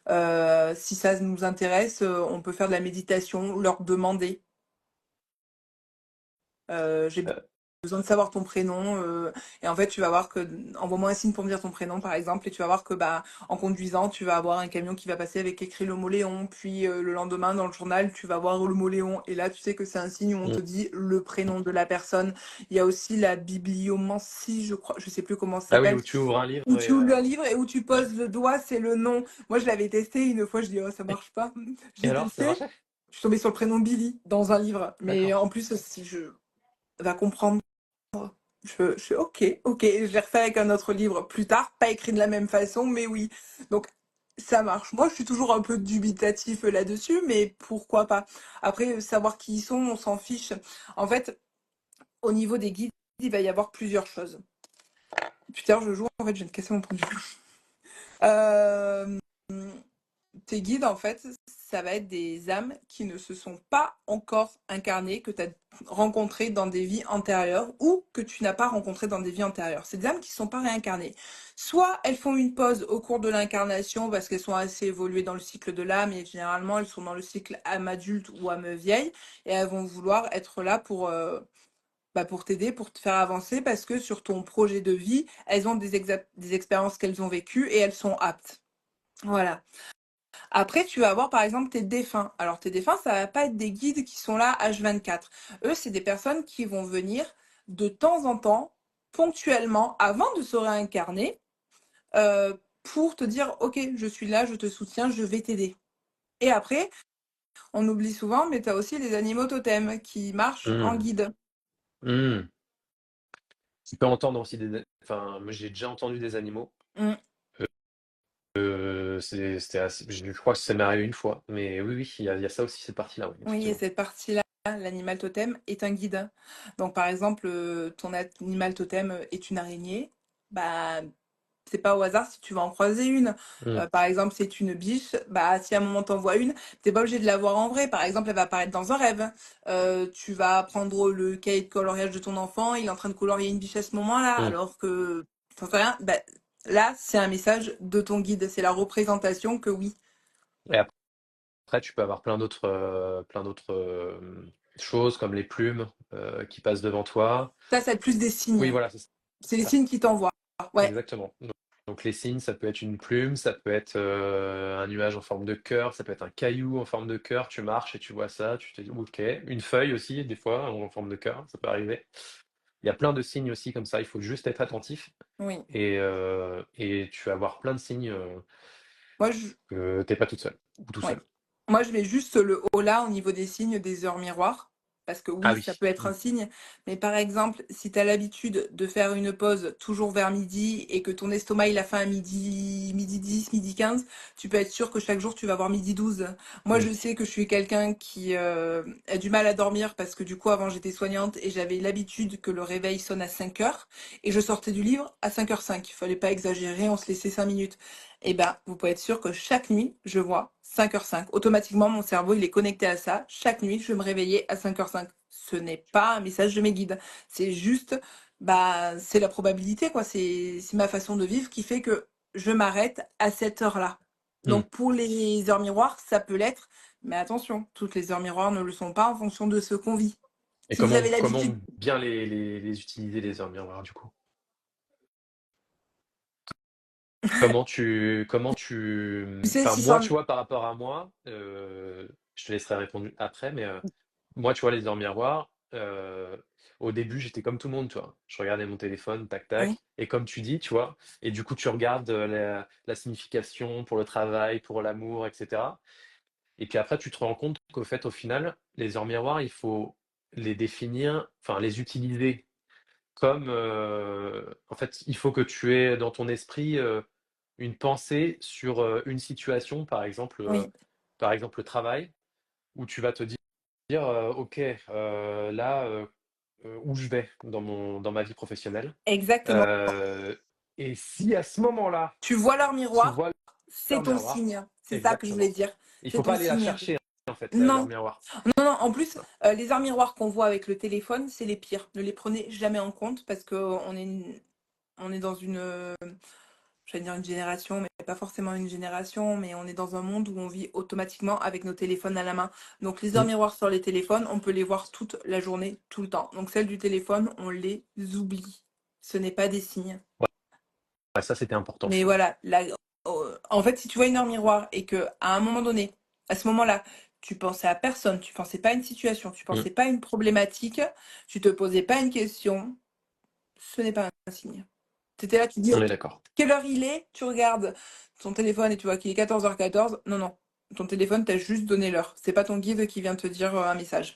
Si ça nous intéresse, on peut faire de la méditation, leur demander. J'ai euh, besoin de savoir ton prénom. Et en fait, tu vas voir que envoie-moi un signe pour me dire ton prénom, par exemple, et tu vas voir que en conduisant, tu vas avoir un camion qui va passer avec écrit le mot Léon. Puis le lendemain, dans le journal, tu vas voir le mot Léon. Et là, tu sais que c'est un signe où on mm. te dit le prénom de la personne. Il y a aussi la bibliomancie, je crois, je sais plus comment ça Ah oui, s'appelle, où tu ouvres un où livre tu et ouvres un livre et où tu ouais. poses le doigt, c'est le nom. Moi, je l'avais testé une fois, je dis, oh, ça Et, marche pas. Je et l'ai alors, ça testé, marchait? je suis tombée sur le prénom Billy dans un livre. Mais D'accord. en plus, si je va comprendre, je fais ok, ok. Je l'ai refait avec un autre livre plus tard, pas écrit de la même façon, mais oui. Donc, Ça marche. Moi, je suis toujours un peu dubitatif là-dessus, mais pourquoi pas? Après, savoir qui ils sont, on s'en fiche. En fait, au niveau des guides, il va y avoir plusieurs choses. Putain, je joue, en fait, je viens de casser mon pendule. Euh, Tes guides, en fait, ça va être des âmes qui ne se sont pas encore incarnées, que tu as rencontrées dans des vies antérieures ou que tu n'as pas rencontrées dans des vies antérieures. C'est des âmes qui ne sont pas réincarnées. Soit elles font une pause au cours de l'incarnation parce qu'elles sont assez évoluées dans le cycle de l'âme et généralement elles sont dans le cycle âme adulte ou âme vieille et elles vont vouloir être là pour t'aider, pour te faire avancer parce que sur ton projet de vie, elles ont des expériences qu'elles ont vécues et elles sont aptes. Voilà. Après, tu vas avoir par exemple tes défunts. Alors, tes défunts, ça va pas être des guides qui sont là H24. Eux, c'est des personnes qui vont venir de temps en temps, ponctuellement, avant de se réincarner, pour te dire, OK, je suis là, je te soutiens, je vais t'aider. Et après, on oublie souvent, mais tu as aussi les animaux totems qui marchent en Hmm. guide. Hmm. Tu peux entendre aussi Enfin, moi, j'ai déjà entendu des animaux. Mm. Je crois que ça m'est arrivé une fois. Mais oui, oui, il y a ça aussi, cette partie-là, oui, Oui, et effectivement. cette partie-là, l'animal totem est un guide. Donc, par exemple, ton animal totem est une araignée. Bah, c'est pas au hasard si tu vas en croiser une. Hmm. Par exemple, c'est une biche, bah si à un moment t'en vois une, t'es pas obligé de la voir en vrai. Par exemple, elle va apparaître dans un rêve. Tu vas prendre le cahier de coloriage de ton enfant, il est en train de colorier une biche à ce moment-là, Hmm. alors que t'en sais rien. Bah, là, c'est un message de ton guide, c'est la représentation que oui. Et après, tu peux avoir plein d'autres choses comme les plumes qui passent devant toi. Ça, c'est plus des Oui, signes. voilà, c'est C'est les ça. signes qui t'envoient. Ouais, Exactement. Donc, les signes, ça peut être une plume, ça peut être un nuage en forme de cœur, ça peut être un caillou en forme de cœur. Tu marches et tu vois ça, tu te dis OK. Une feuille aussi, des fois, en forme de cœur, ça peut arriver. Il y a plein de signes aussi comme ça. Il faut juste être attentif oui. et tu vas avoir plein de signes Moi, je, que t'es pas toute seule ou tout ouais. seul. Moi, je mets juste le haut là au niveau des signes des heures miroirs. Parce que Ah oui, oui. ça peut être Mm. un signe. Mais par exemple, si tu as l'habitude de faire une pause toujours vers midi et que ton estomac il a faim à midi 10, midi 15, tu peux être sûr que chaque jour tu vas avoir midi 12. Moi, Mm. je sais que je suis quelqu'un qui a du mal à dormir parce que du coup, avant, j'étais soignante et j'avais l'habitude que le réveil sonne à 5 heures et je sortais du livre à 5h05. Il fallait pas exagérer, on se laissait 5 minutes. Eh ben, vous pouvez être sûr que chaque nuit, je vois 5h05. Automatiquement, mon cerveau, il est connecté à ça. Chaque nuit, je vais me réveiller à 5h05. Ce n'est pas un message de mes guides. C'est juste, bah, c'est la probabilité, quoi. C'est ma façon de vivre qui fait que je m'arrête à cette heure-là. Mm. Donc, pour les heures miroirs, ça peut l'être. Mais attention, toutes les heures miroirs ne le sont pas en fonction de ce qu'on vit. Et Si vous avez comment l'habitude, bien les utiliser, les heures miroirs, du coup? tu sais, Enfin, si moi, c'en... tu vois, par rapport à moi, je te laisserai répondre après, mais moi, tu vois, les heures miroirs, au début, j'étais comme tout le monde, tu vois. Je regardais mon téléphone, tac, Oui, tac, et comme tu dis, tu vois, et du coup, tu regardes la signification pour le travail, pour l'amour, etc. Et puis après, tu te rends compte qu'au fait, au final, les heures miroirs, il faut les définir, enfin, les utiliser comme, en fait, il faut que tu aies dans ton esprit une pensée sur une situation, oui, par exemple le travail, où tu vas te dire, OK, là, où je vais dans ma vie professionnelle. exactement. Euh, et si à ce moment-là, Tu vois leur tu miroir, vois c'est leur ton miroir, signe. C'est ça que je voulais exactement. dire. Il C'est faut ton pas aller la signe. chercher, en fait, leur Non, miroir. non, non. En plus, les arts miroirs qu'on voit avec le téléphone, c'est les pires. Ne les prenez jamais en compte parce que on est dans j'allais dire une génération, mais pas forcément une génération, mais on est dans un monde où on vit automatiquement avec nos téléphones à la main. Donc les heures Mm. miroirs sur les téléphones, on peut les voir toute la journée, tout le temps. Donc celles du téléphone, on les oublie. Ce n'est pas des signes. Ouais, ça, c'était important, je Mais trouve. voilà, en fait, si tu vois une heure miroir et que à un moment donné, à ce moment-là, tu pensais à personne, tu pensais pas à une situation, tu Mm. pensais pas à une problématique, tu te posais pas une question, ce n'est pas un signe. Tu étais là, tu dis, On est OK, d'accord. quelle heure il est? Tu regardes ton téléphone et tu vois qu'il est 14h14. Non, non, ton téléphone t'a juste donné l'heure. C'est pas ton guide qui vient te dire un message.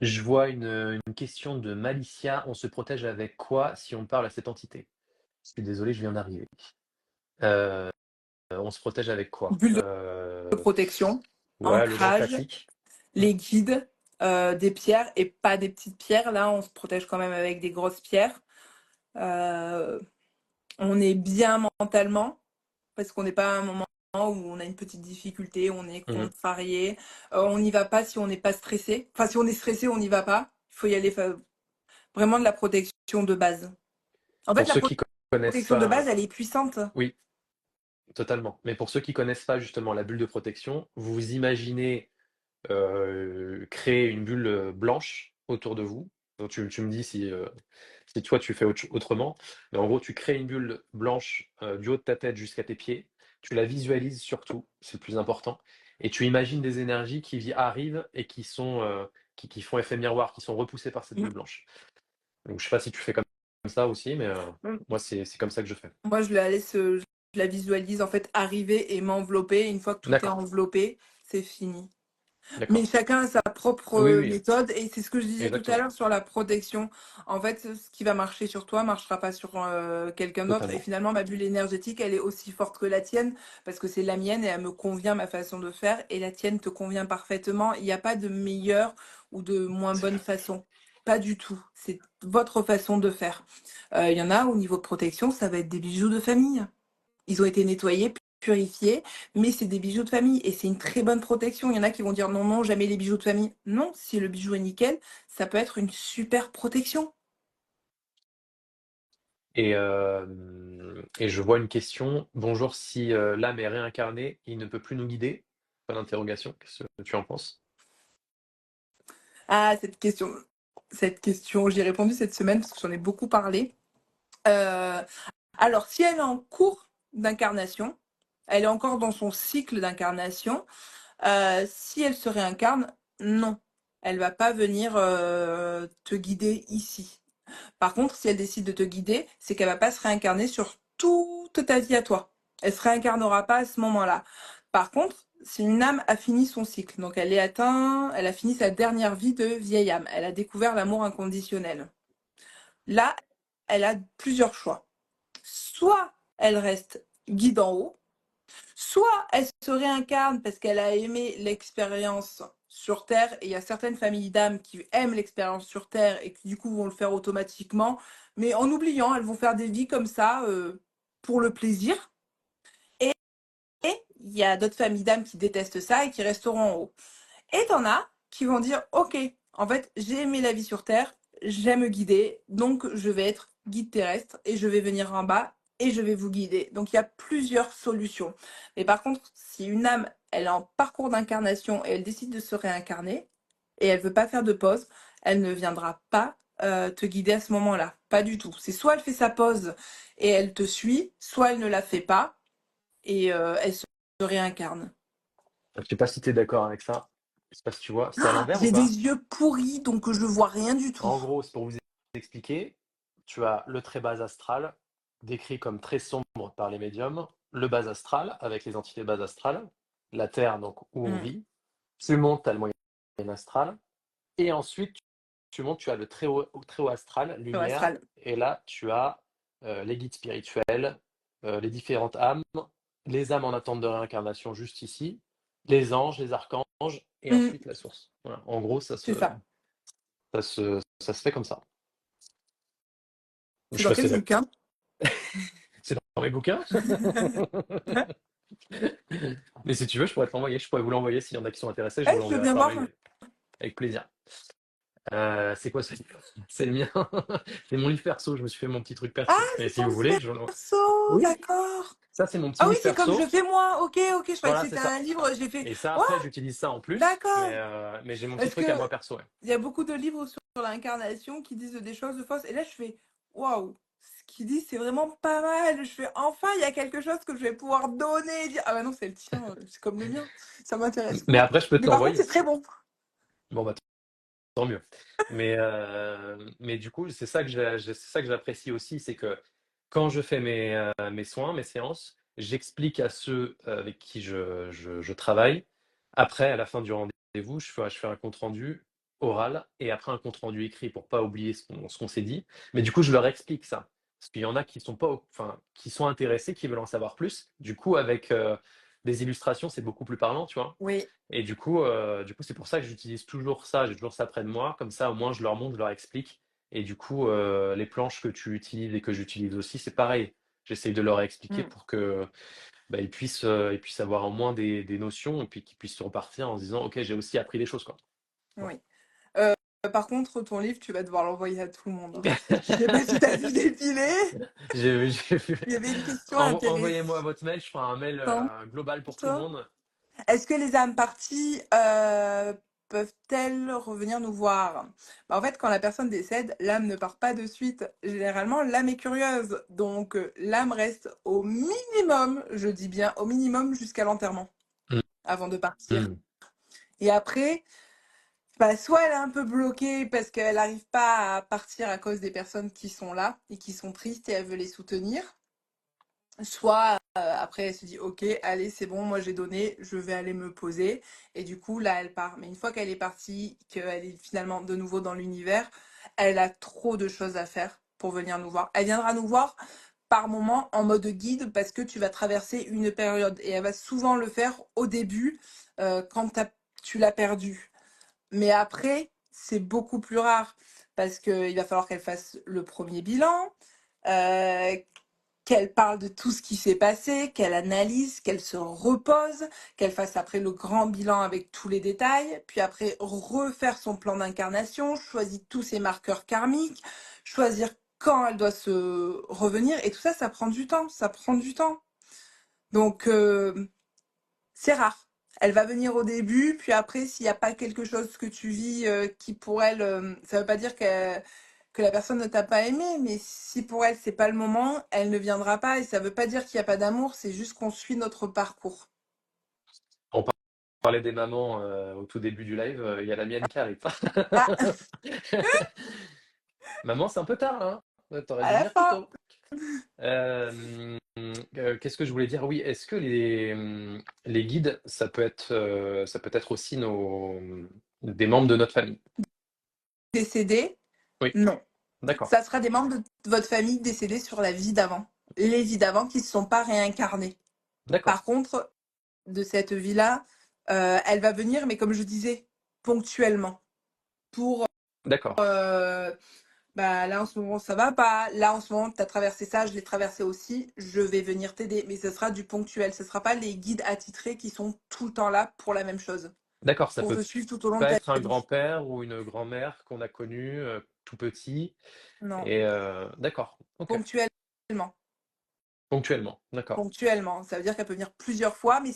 Je vois une question de Malicia. On se protège avec quoi si on parle à cette entité? Je suis désolé, je viens d'arriver. on se protège avec quoi? Bulle de protection, Ouais, le grand ancrage, classique. les guides, des pierres et pas des petites pierres. Là, on se protège quand même avec des grosses pierres. Euh, on est bien mentalement parce qu'on n'est pas à un moment où on a une petite difficulté, on est Mhm. contrarié. On n'y va pas si on n'est pas stressé. Enfin, si on est stressé, on n'y va pas. Il faut y aller vraiment de la protection de base. En fait, Pour la ceux qui connaissent protection de base, pas, elle est puissante. oui, totalement. Mais pour ceux qui connaissent pas justement la bulle de protection, vous imaginez créer une bulle blanche autour de vous. Donc, tu me dis si toi tu fais autrement. Mais en gros, tu crées une bulle blanche du haut de ta tête jusqu'à tes pieds. Tu la visualises surtout, c'est le plus important. Et tu imagines des énergies qui arrivent et qui font effet miroir, qui sont repoussées par cette bulle blanche. Donc, je sais pas si tu fais comme ça aussi, mais Mm. moi, c'est comme ça que je fais. Moi, je la visualise en fait arriver et m'envelopper. Une fois que tout est D'accord, enveloppé, c'est fini. Mais d'accord. chacun a sa propre Oui, oui, méthode et c'est ce que je disais tout à exactement, l'heure sur la protection. En fait, ce qui va marcher sur toi marchera pas sur quelqu'un d'autre. Et totalement. finalement, ma bulle énergétique, elle est aussi forte que la tienne parce que c'est la mienne et elle me convient ma façon de faire et la tienne te convient parfaitement. Il n'y a pas de meilleure ou de moins C'est bonne vrai. façon. Pas du tout. C'est votre façon de faire. Il y en a au niveau de protection, ça va être des bijoux de famille. Ils ont été nettoyés, purifiés, mais c'est des bijoux de famille et c'est une très bonne protection. Il y en a qui vont dire non, non, jamais les bijoux de famille. Non, si le bijou est nickel, ça peut être une super protection. Et je vois une question. Bonjour, si l'âme est réincarnée, il ne peut plus nous guider? Pas d'interrogation. Qu'est-ce que tu en penses? Ah, cette question, j'y ai répondu cette semaine parce que j'en ai beaucoup parlé. Euh, alors, si elle est en cours d'incarnation, elle est encore dans son cycle d'incarnation, si elle se réincarne, non, elle va pas venir te guider ici. Par contre, si elle décide de te guider, c'est qu'elle va pas se réincarner sur toute ta vie à toi. Elle se réincarnera pas à ce moment-là. Par contre, si une âme a fini son cycle, donc elle a fini sa dernière vie de vieille âme, elle a découvert l'amour inconditionnel. Là, elle a plusieurs choix. Soit elle reste guide en haut, soit elle se réincarne parce qu'elle a aimé l'expérience sur Terre, et il y a certaines familles d'âmes qui aiment l'expérience sur Terre et qui du coup vont le faire automatiquement, mais en oubliant, elles vont faire des vies comme ça pour le plaisir. Et il y a d'autres familles d'âmes qui détestent ça et qui resteront en haut. Et t'en as qui vont dire, ok, en fait, j'ai aimé la vie sur Terre, j'aime guider, donc je vais être guide terrestre et je vais venir en bas et je vais vous guider. Donc il y a plusieurs solutions. Mais par contre, si une âme, elle est en parcours d'incarnation et elle décide de se réincarner et elle veut pas faire de pause, elle ne viendra pas te guider à ce moment-là. Pas du tout. C'est soit elle fait sa pause et elle te suit, soit elle ne la fait pas et elle se réincarne. Je sais pas si tu es d'accord avec ça. Je sais pas si tu vois. C'est à Ah, l'envers ou j'ai des pas? yeux pourris, donc je vois rien du tout. En gros, c'est pour vous expliquer. Tu as le très bas astral, décrit comme très sombre par les médiums. Le bas astral, avec les entités bas astrales. La Terre, donc, où on Hmm. vit. Tu montes, tu as le moyen astral. Et ensuite, tu montes, tu as le très haut astral, Le lumière, astral. et là, tu as les guides spirituels, les différentes âmes, les âmes en attente de réincarnation juste ici, les anges, les archanges, et Hmm, ensuite la source. Voilà. En gros, c'est ça. ça se fait comme ça. Je C'est sais dans pas si quel c'est d'accord. bouquin? C'est dans mes bouquins. Mais si tu veux, je pourrais te l'envoyer. Je pourrais vous l'envoyer s'il y en a qui sont intéressés. Je vous Je veux l'enverrai bien par voir. mail avec plaisir. C'est quoi ce livre? C'est le mien. C'est mon livre perso. Je me suis fait mon petit truc Ah, perso. Mais c'est si ton vous livre voulez, perso, Oui, d'accord. ça c'est mon petit Ah oui, livre c'est comme je perso. fais moi. Ok, ok, je croyais que Voilà, c'est c'était ça. un livre. J'ai fait. Et ça, Ouais, après, j'utilise ça en plus. Mais, d'accord. euh, mais j'ai mon petit Parce truc à que moi perso. Ouais. il y a beaucoup de livres sur l'incarnation qui disent des choses fausses. Et là, je fais waouh, ce qu'il dit, c'est vraiment pas mal. Je fais enfin, il y a quelque chose que je vais pouvoir donner et dire. Ah bah non, c'est le tien, c'est comme le mien. Ça m'intéresse Mais pas. après, je peux te Mais par contre, l'envoyer. c'est très bon. Bon, bah, tant mieux. Mais du coup, c'est ça que j'apprécie aussi, c'est que quand je fais mes soins, mes séances, j'explique à ceux avec qui je travaille. Après, à la fin du rendez-vous, je fais un compte-rendu oral et après un compte-rendu écrit pour pas oublier ce qu'on s'est dit. Mais du coup, je leur explique ça. Parce qu'il y en a qui sont pas enfin, qui sont intéressés, qui veulent en savoir plus. Du coup, avec, des illustrations, c'est beaucoup plus parlant, tu vois? Oui, Et du coup, c'est pour ça que j'utilise toujours ça, j'ai toujours ça près de moi. Comme ça, au moins, je leur montre, je leur explique et du coup, les planches que tu utilises et que j'utilise aussi, c'est pareil. J'essaye de leur expliquer mmh, pour que, bah, ils puissent avoir au moins des notions et puis qu'ils puissent repartir en se disant: «OK, j'ai aussi appris des choses, quoi». Voilà. oui. Heu, Par contre, ton livre, tu vas devoir l'envoyer à tout le monde, hein. Je sais pas si tu as vu défiler, J'ai vu. il y avait une question intéressante. Envoyez-moi votre mail, je ferai un mail, global pour tout le monde. Est-ce que les âmes parties, peuvent-elles revenir nous voir? Bah, en fait, quand la personne décède, l'âme ne part pas de suite. Généralement, l'âme est curieuse, donc l'âme reste au minimum, je dis bien au minimum jusqu'à l'enterrement, Mmh, avant de partir. mmh. Et après, bah, soit elle est un peu bloquée parce qu'elle n'arrive pas à partir à cause des personnes qui sont là et qui sont tristes et elle veut les soutenir. Soit après elle se dit ok, allez, c'est bon, moi j'ai donné, je vais aller me poser. Et du coup, là, elle part. Mais une fois qu'elle est partie, qu'elle est finalement de nouveau dans l'univers, elle a trop de choses à faire pour venir nous voir. Elle viendra nous voir par moment en mode guide parce que tu vas traverser une période. Et elle va souvent le faire au début quand tu l'as perdu. Mais après, c'est beaucoup plus rare parce qu'il va falloir qu'elle fasse le premier bilan, euh, qu'elle parle de tout ce qui s'est passé, qu'elle analyse, qu'elle se repose, qu'elle fasse après le grand bilan avec tous les détails, puis après refaire son plan d'incarnation, choisir tous ses marqueurs karmiques, choisir quand elle doit se revenir, et tout ça, ça prend du temps, ça prend du temps. Donc, c'est rare. Elle va venir au début, puis après, s'il n'y a pas quelque chose que tu vis qui pour elle, ça veut pas dire que la personne ne t'a pas aimé, mais si pour elle c'est pas le moment, elle ne viendra pas et ça veut pas dire qu'il n'y a pas d'amour, c'est juste qu'on suit notre parcours. On parlait des mamans, au tout début du live, il y a la mienne qui arrive. Ah, Maman, c'est un peu tard là, hein? Tu à dû la venir plus fin. tôt. Qu'est-ce que je voulais dire? Oui, est-ce que les guides, ça peut être aussi des membres de notre famille? Décédé, Oui, non. d'accord, Ça sera des membres de votre famille décédés sur la vie d'avant. Les vies d'avant qui ne se sont pas réincarnées. d'accord, Par contre, de cette vie-là, elle va venir, mais comme je disais, ponctuellement. Pour d'accord, euh, bah là en ce moment ça va pas, là en ce moment tu as traversé ça, je l'ai traversé aussi, je vais venir t'aider, mais ce sera du ponctuel, ce sera pas les guides attitrés qui sont tout le temps là pour la même chose, d'accord, ça pour peut te suivre tout au long de pas ta être un vie. grand-père ou une grand-mère qu'on a connu, tout petit Non, et d'accord, OK. ponctuellement. Ponctuellement, d'accord, Ponctuellement, ça veut dire qu'elle peut venir plusieurs fois, mais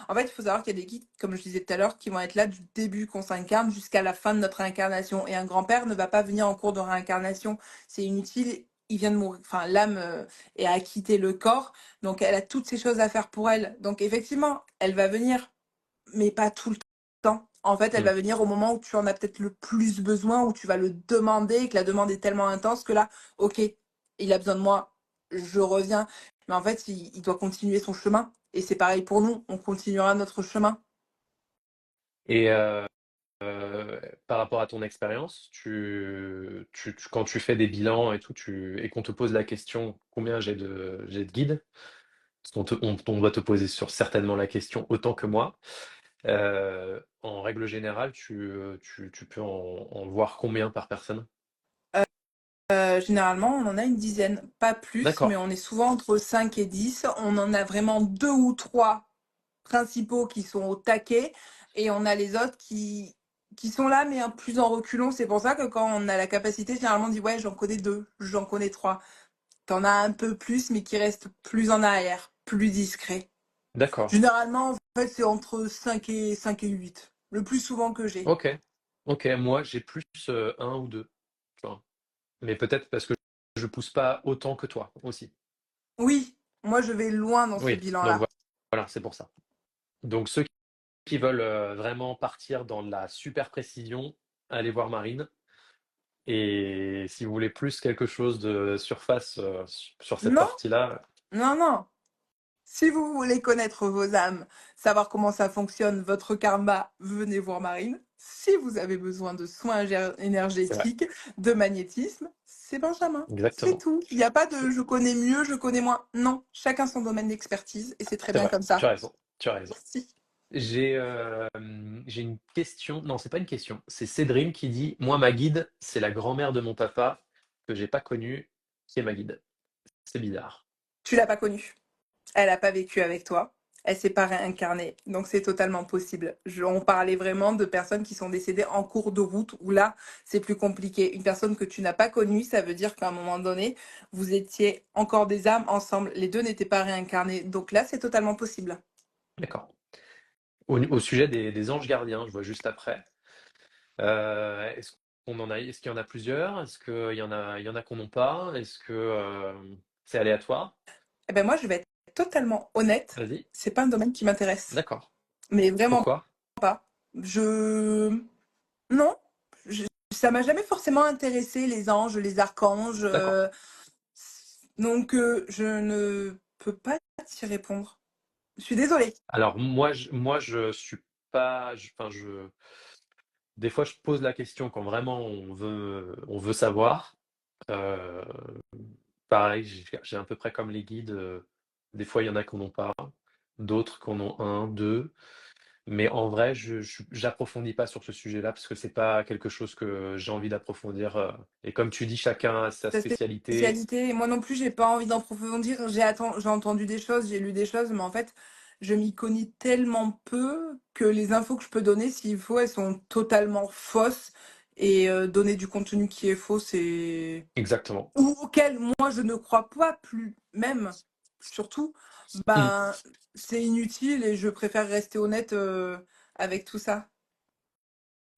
en fait, il faut savoir qu'il y a des guides, comme je disais tout à l'heure, qui vont être là du début qu'on s'incarne jusqu'à la fin de notre réincarnation. Et un grand-père ne va pas venir en cours de réincarnation, c'est inutile. Il vient de mourir, enfin, l'âme a quitté le corps, donc elle a toutes ces choses à faire pour elle. Donc effectivement, elle va venir, mais pas tout le temps. En fait, elle mmh. va venir au moment où tu en as peut-être le plus besoin, où tu vas le demander, et que la demande est tellement intense que là, ok, il a besoin de moi, je reviens. Mais en fait, il doit continuer son chemin. Et c'est pareil pour nous, on continuera notre chemin. Et par rapport à ton expérience, quand tu fais des bilans et tout, et qu'on te pose la question combien j'ai de guides, parce on doit te poser certainement la question autant que moi. En règle générale, tu peux en voir combien par personne? Généralement, on en a une dizaine, pas plus, mais D'accord, on est souvent entre 5 et 10. On en a vraiment deux ou trois principaux qui sont au taquet, et on a les autres qui sont là, mais plus en reculons. C'est pour ça que quand on a la capacité, généralement, on dit ouais, j'en connais deux, j'en connais trois. T'en as un peu plus, mais qui reste plus en arrière, plus discret. d'accord, Généralement, en fait, c'est entre 5 et 8, le plus souvent que j'ai. OK, OK. Moi, j'ai plus, 1 ou 2, tu vois? Mais peut-être parce que je pousse pas autant que toi aussi. Oui, moi, je vais loin dans ce Oui, donc bilan-là. voilà, c'est pour ça. Donc ceux qui veulent, vraiment partir dans la super précision, allez voir Marine. Et si vous voulez plus quelque chose de surface, sur cette Non, partie-là, non, non. Si vous voulez connaître vos âmes, savoir comment ça fonctionne, votre karma, venez voir Marine. Si vous avez besoin de soins C'est vrai, énergétiques, de magnétisme, c'est Benjamin. C'est exactement. tout. Il n'y a pas de C'est je connais mieux, je connais moins. Non, chacun son domaine d'expertise et c'est très c'est bien vrai, comme tu ça. as raison, tu as raison. Merci. J'ai une question, non, c'est pas une question, c'est Cédrine qui dit: «Moi, ma guide, c'est la grand-mère de mon papa que j'ai pas connue, qui est ma guide». C'est bizarre. Tu l'as pas connue. Elle n'a pas vécu avec toi. Elle s'est pas réincarnée. Donc c'est totalement possible. On parlait vraiment de personnes qui sont décédées en cours de route où là, c'est plus compliqué. Une personne que tu n'as pas connue, ça veut dire qu'à un moment donné, vous étiez encore des âmes ensemble. Les deux n'étaient pas réincarnés. Donc là, c'est totalement possible. D'accord. Au sujet des anges gardiens, je vois juste après. Est-ce qu'il y en a plusieurs? Est-ce qu'il y en a qu'on n'ont pas? Est-ce que c'est aléatoire? Eh ben moi, je vais être totalement honnête. Vas-y. C'est pas un domaine qui m'intéresse. D'accord. Mais vraiment Pourquoi? pas. Je... Non. Je... Ça m'a jamais forcément intéressé, les anges, les archanges. D'accord. Donc, je ne peux pas t'y répondre. Je suis désolée. Alors moi je suis pas, enfin des fois je pose la question quand vraiment on veut savoir. Euh, Pareil, j'ai à peu près comme les guides. Des fois il y en a qui n'en ont pas, d'autres qui en ont un, deux. Mais en vrai, j'approfondis pas sur ce sujet-là parce que c'est pas quelque chose que j'ai envie d'approfondir. Et comme tu dis, chacun a sa Ta spécialité. spécialité, moi non plus, j'ai pas envie d'approfondir. J'ai entendu des choses, j'ai lu des choses, mais en fait, je m'y connais tellement peu que les infos que je peux donner, s'il faut, elles sont totalement fausses. Et donner du contenu qui est faux, c'est Exactement. ou auquel moi je ne crois pas plus, même, surtout, Mm. ben, c'est inutile et je préfère rester honnête avec tout ça.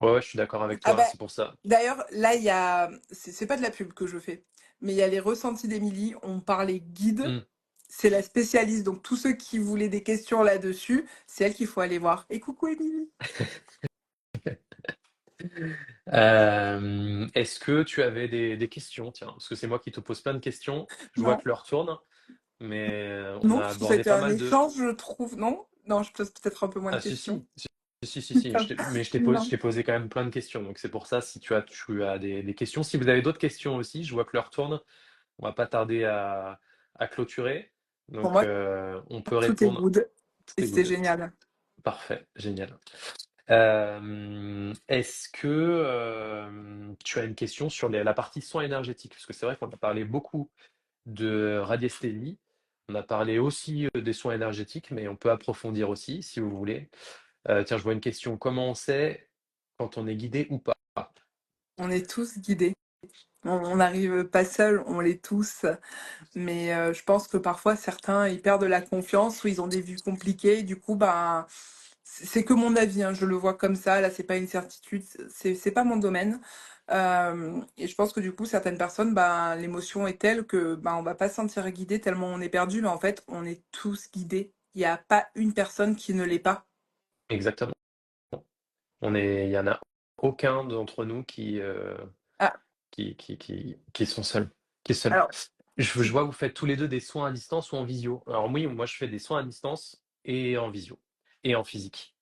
Ouais, ouais, je suis d'accord avec Ah toi. ben, C'est pour ça. d'ailleurs, là, il y a, c'est pas de la pub que je fais, mais il y a les ressentis d'Émilie, on parlait guide, Mm. c'est la spécialiste, donc tous ceux qui voulaient des questions là-dessus, c'est elle qu'il faut aller voir. Et coucou Émilie. Est-ce que tu avais des questions? Tiens, parce que c'est moi qui te pose plein de questions. Je vois Non, que l'heure tourne, mais on non, a parce que ça a abordé été pas un mal de. échange, je trouve, non? Non, je pose peut-être un peu moins de Ah si questions. si si. Mais je Non. t'ai posé quand même plein de questions. Donc c'est pour ça, si tu as des questions. Si vous avez d'autres questions aussi, je vois que l'heure tourne. On va pas tarder à clôturer. Pour Donc moi, on peut tout est répondre. good Tout et est c'est good. génial. Parfait, génial. Est-ce que tu as une question sur la partie soins énergétiques? Parce que c'est vrai qu'on a parlé beaucoup de radiesthésie. On a parlé aussi des soins énergétiques, mais on peut approfondir aussi si vous voulez. Tiens, je vois une question. Comment on sait quand on est guidé ou pas? On est tous guidés. On n'arrive pas seul, on l'est tous. Mais je pense que parfois certains, ils perdent la confiance ou ils ont des vues compliquées. Du coup, ben, c'est que mon avis, hein, je le vois comme ça. Là, c'est pas une certitude, c'est pas mon domaine. Et je pense que du coup, certaines personnes, ben, l'émotion est telle que ben, on va pas se sentir guidé tellement on est perdu. Mais en fait, on est tous guidés. Il n'y a pas une personne qui ne l'est pas. Exactement. Il y en a aucun d'entre nous Ah, qui sont seuls. Qui est seul. alors, Je vois que vous faites tous les deux des soins à distance ou en visio. Alors oui, moi je fais des soins à distance et en visio et en physique.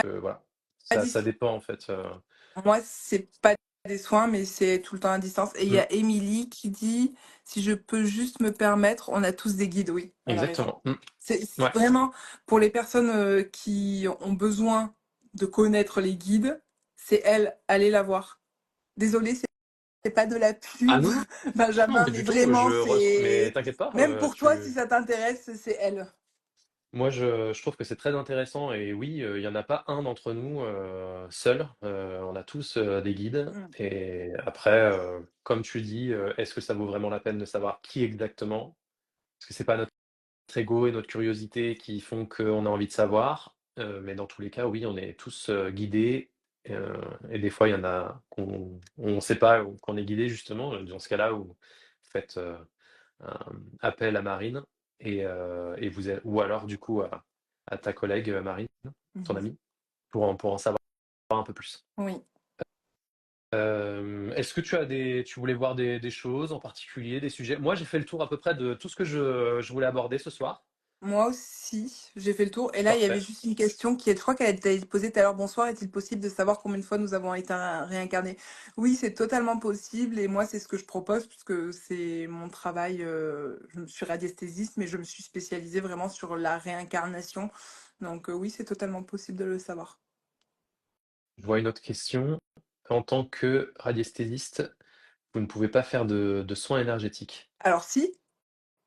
Voilà, à ça dépend en fait. moi, c'est pas des soins, mais c'est tout le temps à distance. Et il y Mm, a Émilie qui dit, si je peux juste me permettre, on a tous des guides. Oui, elle a raison. exactement. Mm, C'est ouais. vraiment pour les personnes qui ont besoin de connaître les guides, c'est elle, allez la voir. Désolée, c'est pas de la Ah pub, non, non, Benjamin, mais mais du tout. vraiment, Mais c'est t'inquiète pas. même pour toi, si ça t'intéresse, c'est elle. Moi, je trouve que c'est très intéressant et oui, il y en a pas un d'entre nous seul. On a tous des guides. Mm. Et après, comme tu dis, est-ce que ça vaut vraiment la peine de savoir qui exactement? Parce que c'est pas notre ego et notre curiosité qui font qu'on a envie de savoir. Mais dans tous les cas, oui, on est tous guidés. Et des fois, il y en a qu'on on sait pas qu'on est guidé justement. Dans ce cas-là, où vous faites appel à Marine et ou alors du coup à ta collègue Marine, ton Mhm. amie, pour en savoir un peu plus. Oui. Est-ce que tu voulais voir des choses en particulier, des sujets? Moi, j'ai fait le tour à peu près de tout ce que je voulais aborder ce soir. Moi aussi, j'ai fait le tour. Et là, il y avait Parfait. juste une question qui est, je crois qu'elle a été posée tout à l'heure. Bonsoir, est-il possible de savoir combien de fois nous avons été réincarnés? Oui, c'est totalement possible. Et moi, c'est ce que je propose puisque c'est mon travail. Je me suis radiesthésiste, mais je me suis spécialisée vraiment sur la réincarnation. Donc oui, c'est totalement possible de le savoir. Je vois une autre question. En tant que radiesthésiste, vous ne pouvez pas faire de soins énergétiques. Alors si,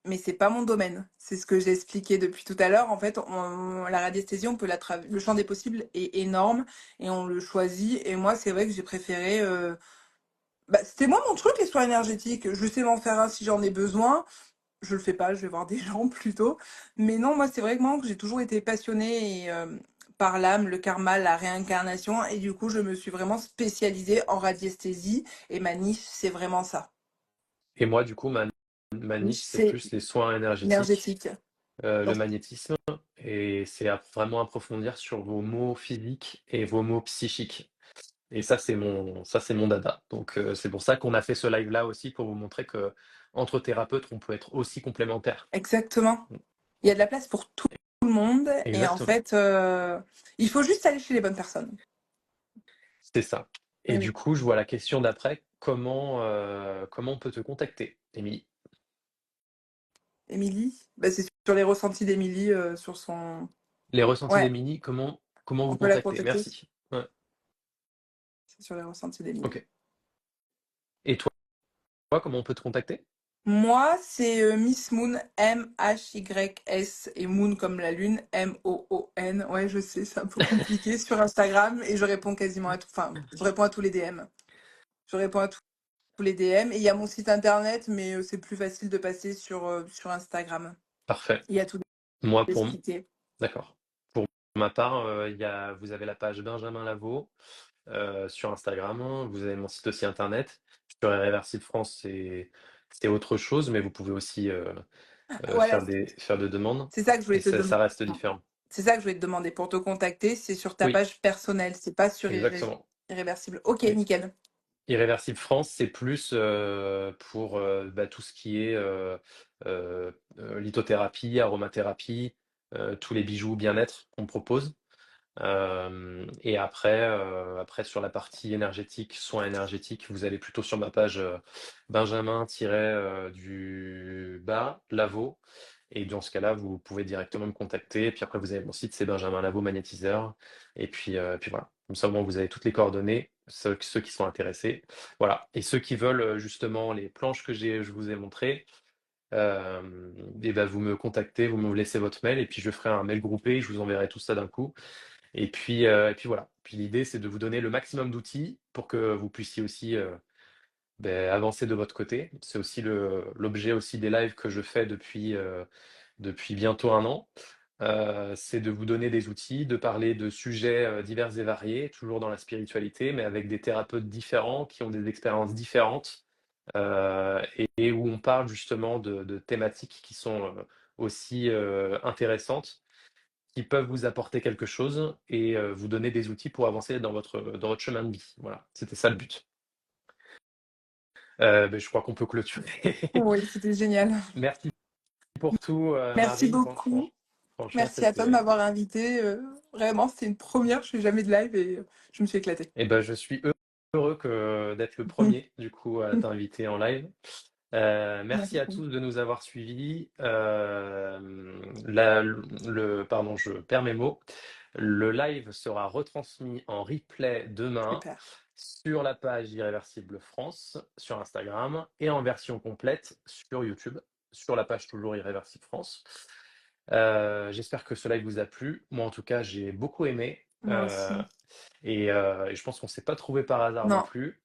mais c'est pas mon domaine. C'est ce que j'ai expliqué depuis tout à l'heure. En fait, la radiesthésie, on peut le champ des possibles est énorme et on le choisit. Et moi, c'est vrai que j'ai préféré. Bah, c'était moi mon truc, les soins énergétiques. Je sais m'en faire un si j'en ai besoin. Je le fais pas, je vais voir des gens plutôt. Mais non, moi, c'est vraiment que j'ai toujours été passionnée par l'âme, le karma, la réincarnation. Et du coup, je me suis vraiment spécialisée en radiesthésie. Et ma niche, c'est vraiment ça. Et moi, du coup, ma niche, c'est C'est plus les soins énergétiques, énergétique. le Donc, magnétisme, et c'est vraiment approfondir sur vos maux physiques et vos maux psychiques. Et ça, c'est mon dada. Donc, c'est pour ça qu'on a fait ce live-là aussi, pour vous montrer que entre thérapeutes, on peut être aussi complémentaires. exactement. Il y a de la place pour tout le monde. Et en Exactement. fait, il faut juste aller chez les bonnes personnes. C'est ça. Et Et du oui, coup, je vois la question d'après, comment on peut te contacter, Émilie? Émilie, bah, c'est sur les ressentis d'Émilie sur son. Les ressentis Ouais, d'Émilie, comment on vous peut la contacter? contacter. Merci. Ouais, C'est sur les ressentis d'Émilie. OK. Et toi, comment on peut te contacter? Moi, c'est Miss Moon, M-H-Y-S, et Moon comme la lune, M-O-O-N. Ouais, je sais, c'est un peu compliqué sur Instagram et je réponds quasiment à tout. Enfin, je réponds à tous les DM. Je réponds à tous les DM. Et il y a mon site internet, mais c'est plus facile de passer sur Instagram. Parfait. Il y a tout Moi, expliqué. d'accord. Pour ma part, vous avez la page Benjamin Lavaux, sur Instagram. Vous avez mon site aussi internet. Sur Irréversible France, c'est autre chose, mais vous pouvez aussi, Voilà, faire des demandes c'est ça que je et voulais te ça demander. reste différent. C'est ça que je voulais te demander. Pour te contacter, c'est sur ta Oui, page personnelle, c'est pas sur exactement. Irréversible. Ok, Oui. nickel. Irréversible France, c'est plus, pour, tout ce qui est, lithothérapie, aromathérapie, tous les bijoux bien-être qu'on propose. Et après sur la partie énergétique, soins énergétiques, vous allez plutôt sur ma page, Benjamin du bas Lavaux, et dans ce cas-là, vous pouvez directement me contacter. Et puis après, vous avez mon site, c'est Benjamin Lavaux Magnétiseur. Et puis voilà. Comme ça, au moins, vous avez toutes les coordonnées, ceux qui sont intéressés. Voilà. Et ceux qui veulent justement les planches je vous ai montrées, et ben, vous me contactez, vous me laissez votre mail, et puis je ferai un mail groupé, je vous enverrai tout ça d'un coup. Et puis voilà. Puis l'idée, c'est de vous donner le maximum d'outils pour que vous puissiez aussi, avancer de votre côté. C'est aussi l'objet aussi des lives que je fais depuis bientôt 1 an. C'est de vous donner des outils, de parler de sujets divers et variés, toujours dans la spiritualité, mais avec des thérapeutes différents qui ont des expériences différentes, et où on parle justement de thématiques qui sont aussi intéressantes, qui peuvent vous apporter quelque chose et vous donner des outils pour avancer dans votre chemin de vie. Voilà, c'était ça le but. Je crois qu'on peut clôturer. Oui, c'était génial. Merci pour tout, Merci Marine. beaucoup. Franchement, Merci à toi de c'était. m'avoir invité. Vraiment, c'était une première. Je fais jamais de live et je me suis éclatée. Je suis heureux d'être le premier, du coup, à t'inviter en live. Merci à Merci. tous de nous avoir suivis. Pardon, je perds mes mots. Le live sera retransmis en replay demain Super. sur la page Irréversible France, sur Instagram, et en version complète sur YouTube, sur la page toujours Irréversible France. J'espère que ce live vous a plu. Moi, en tout cas, j'ai beaucoup aimé. Moi aussi. Et je pense qu'on ne s'est pas trouvé par hasard non Non, plus.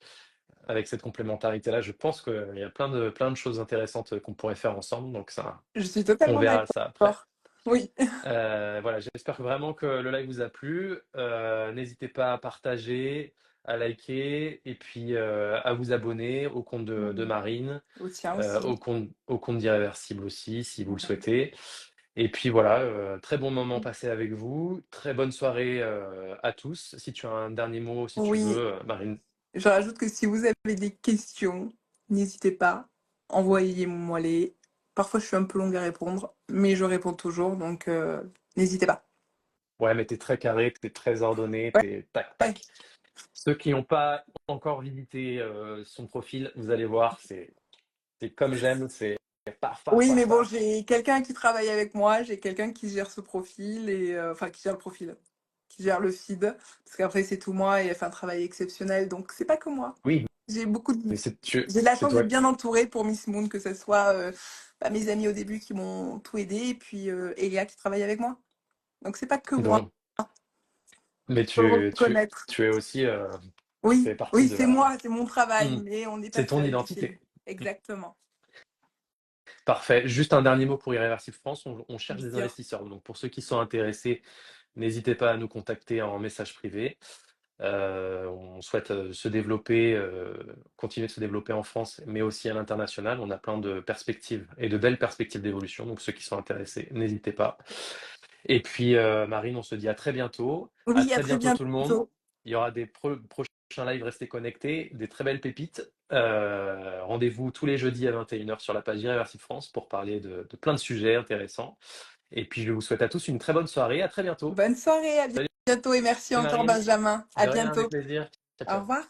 Avec cette complémentarité-là, je pense qu'il y a plein de choses intéressantes qu'on pourrait faire ensemble. Donc ça, je suis on totalement verra ça après. d'accord. Oui. Voilà, j'espère vraiment que le live vous a plu. N'hésitez pas à partager, à liker, et puis à vous abonner au compte de Oui. Marine, Au tien aussi. au compte d'Irréversible aussi, si vous le souhaitez. Et puis voilà, très bon moment passé avec vous. Très bonne soirée à tous. Si tu as un dernier mot, si tu Oui. veux, Marine. Je rajoute que si vous avez des questions, n'hésitez pas. Envoyez-moi les. Parfois, je suis un peu longue à répondre. mais je réponds toujours, donc n'hésitez pas. Ouais, mais t'es très carré, t'es très ordonné, Ouais, t'es tac, ouais. tac. Ceux qui n'ont pas encore visité son profil, vous allez voir, c'est comme j'aime, c'est paf, paf, Oui, mais paf, bon, paf. j'ai quelqu'un qui travaille avec moi, j'ai quelqu'un qui gère ce profil et enfin qui gère le profil, qui gère le feed, parce qu'après c'est tout moi et elle fait un travail exceptionnel, donc c'est pas que moi. Oui, J'ai beaucoup de... mais J'ai de la c'est chance toi. d'être bien entourée pour Miss Moon, que ce soit mes amis au début qui m'ont tout aidé, et puis Elia qui travaille avec moi. Donc c'est pas que moi, Donc, mais faut le reconnaître. tu es aussi, tu Oui, fais partie oui, de c'est la. moi, c'est mon travail, Hmm. mais on n'est pas C'est ton seul, tu sais. identité. Exactement, Parfait. Juste un dernier mot pour Irréversible France. On cherche bien des sûr. investisseurs. Donc, pour ceux qui sont intéressés, n'hésitez pas à nous contacter en message privé. On souhaite se développer, continuer de se développer en France, mais aussi à l'international. On a plein de perspectives et de belles perspectives d'évolution. Donc, ceux qui sont intéressés, n'hésitez pas. Et puis, Marine, on se dit à très bientôt. À Oui, à très très bientôt, tout le monde. bientôt. Il y aura des prochains lives, restez connectés, des très belles pépites. Rendez-vous tous les jeudis à 21h sur la page Irréversible France pour parler de plein de sujets intéressants. Et puis, je vous souhaite à tous une très bonne soirée. À très bientôt. Bonne soirée, à Salut bientôt et merci encore Marine. Benjamin. À De rien, avec bientôt. plaisir. Ciao, Au ciao. revoir.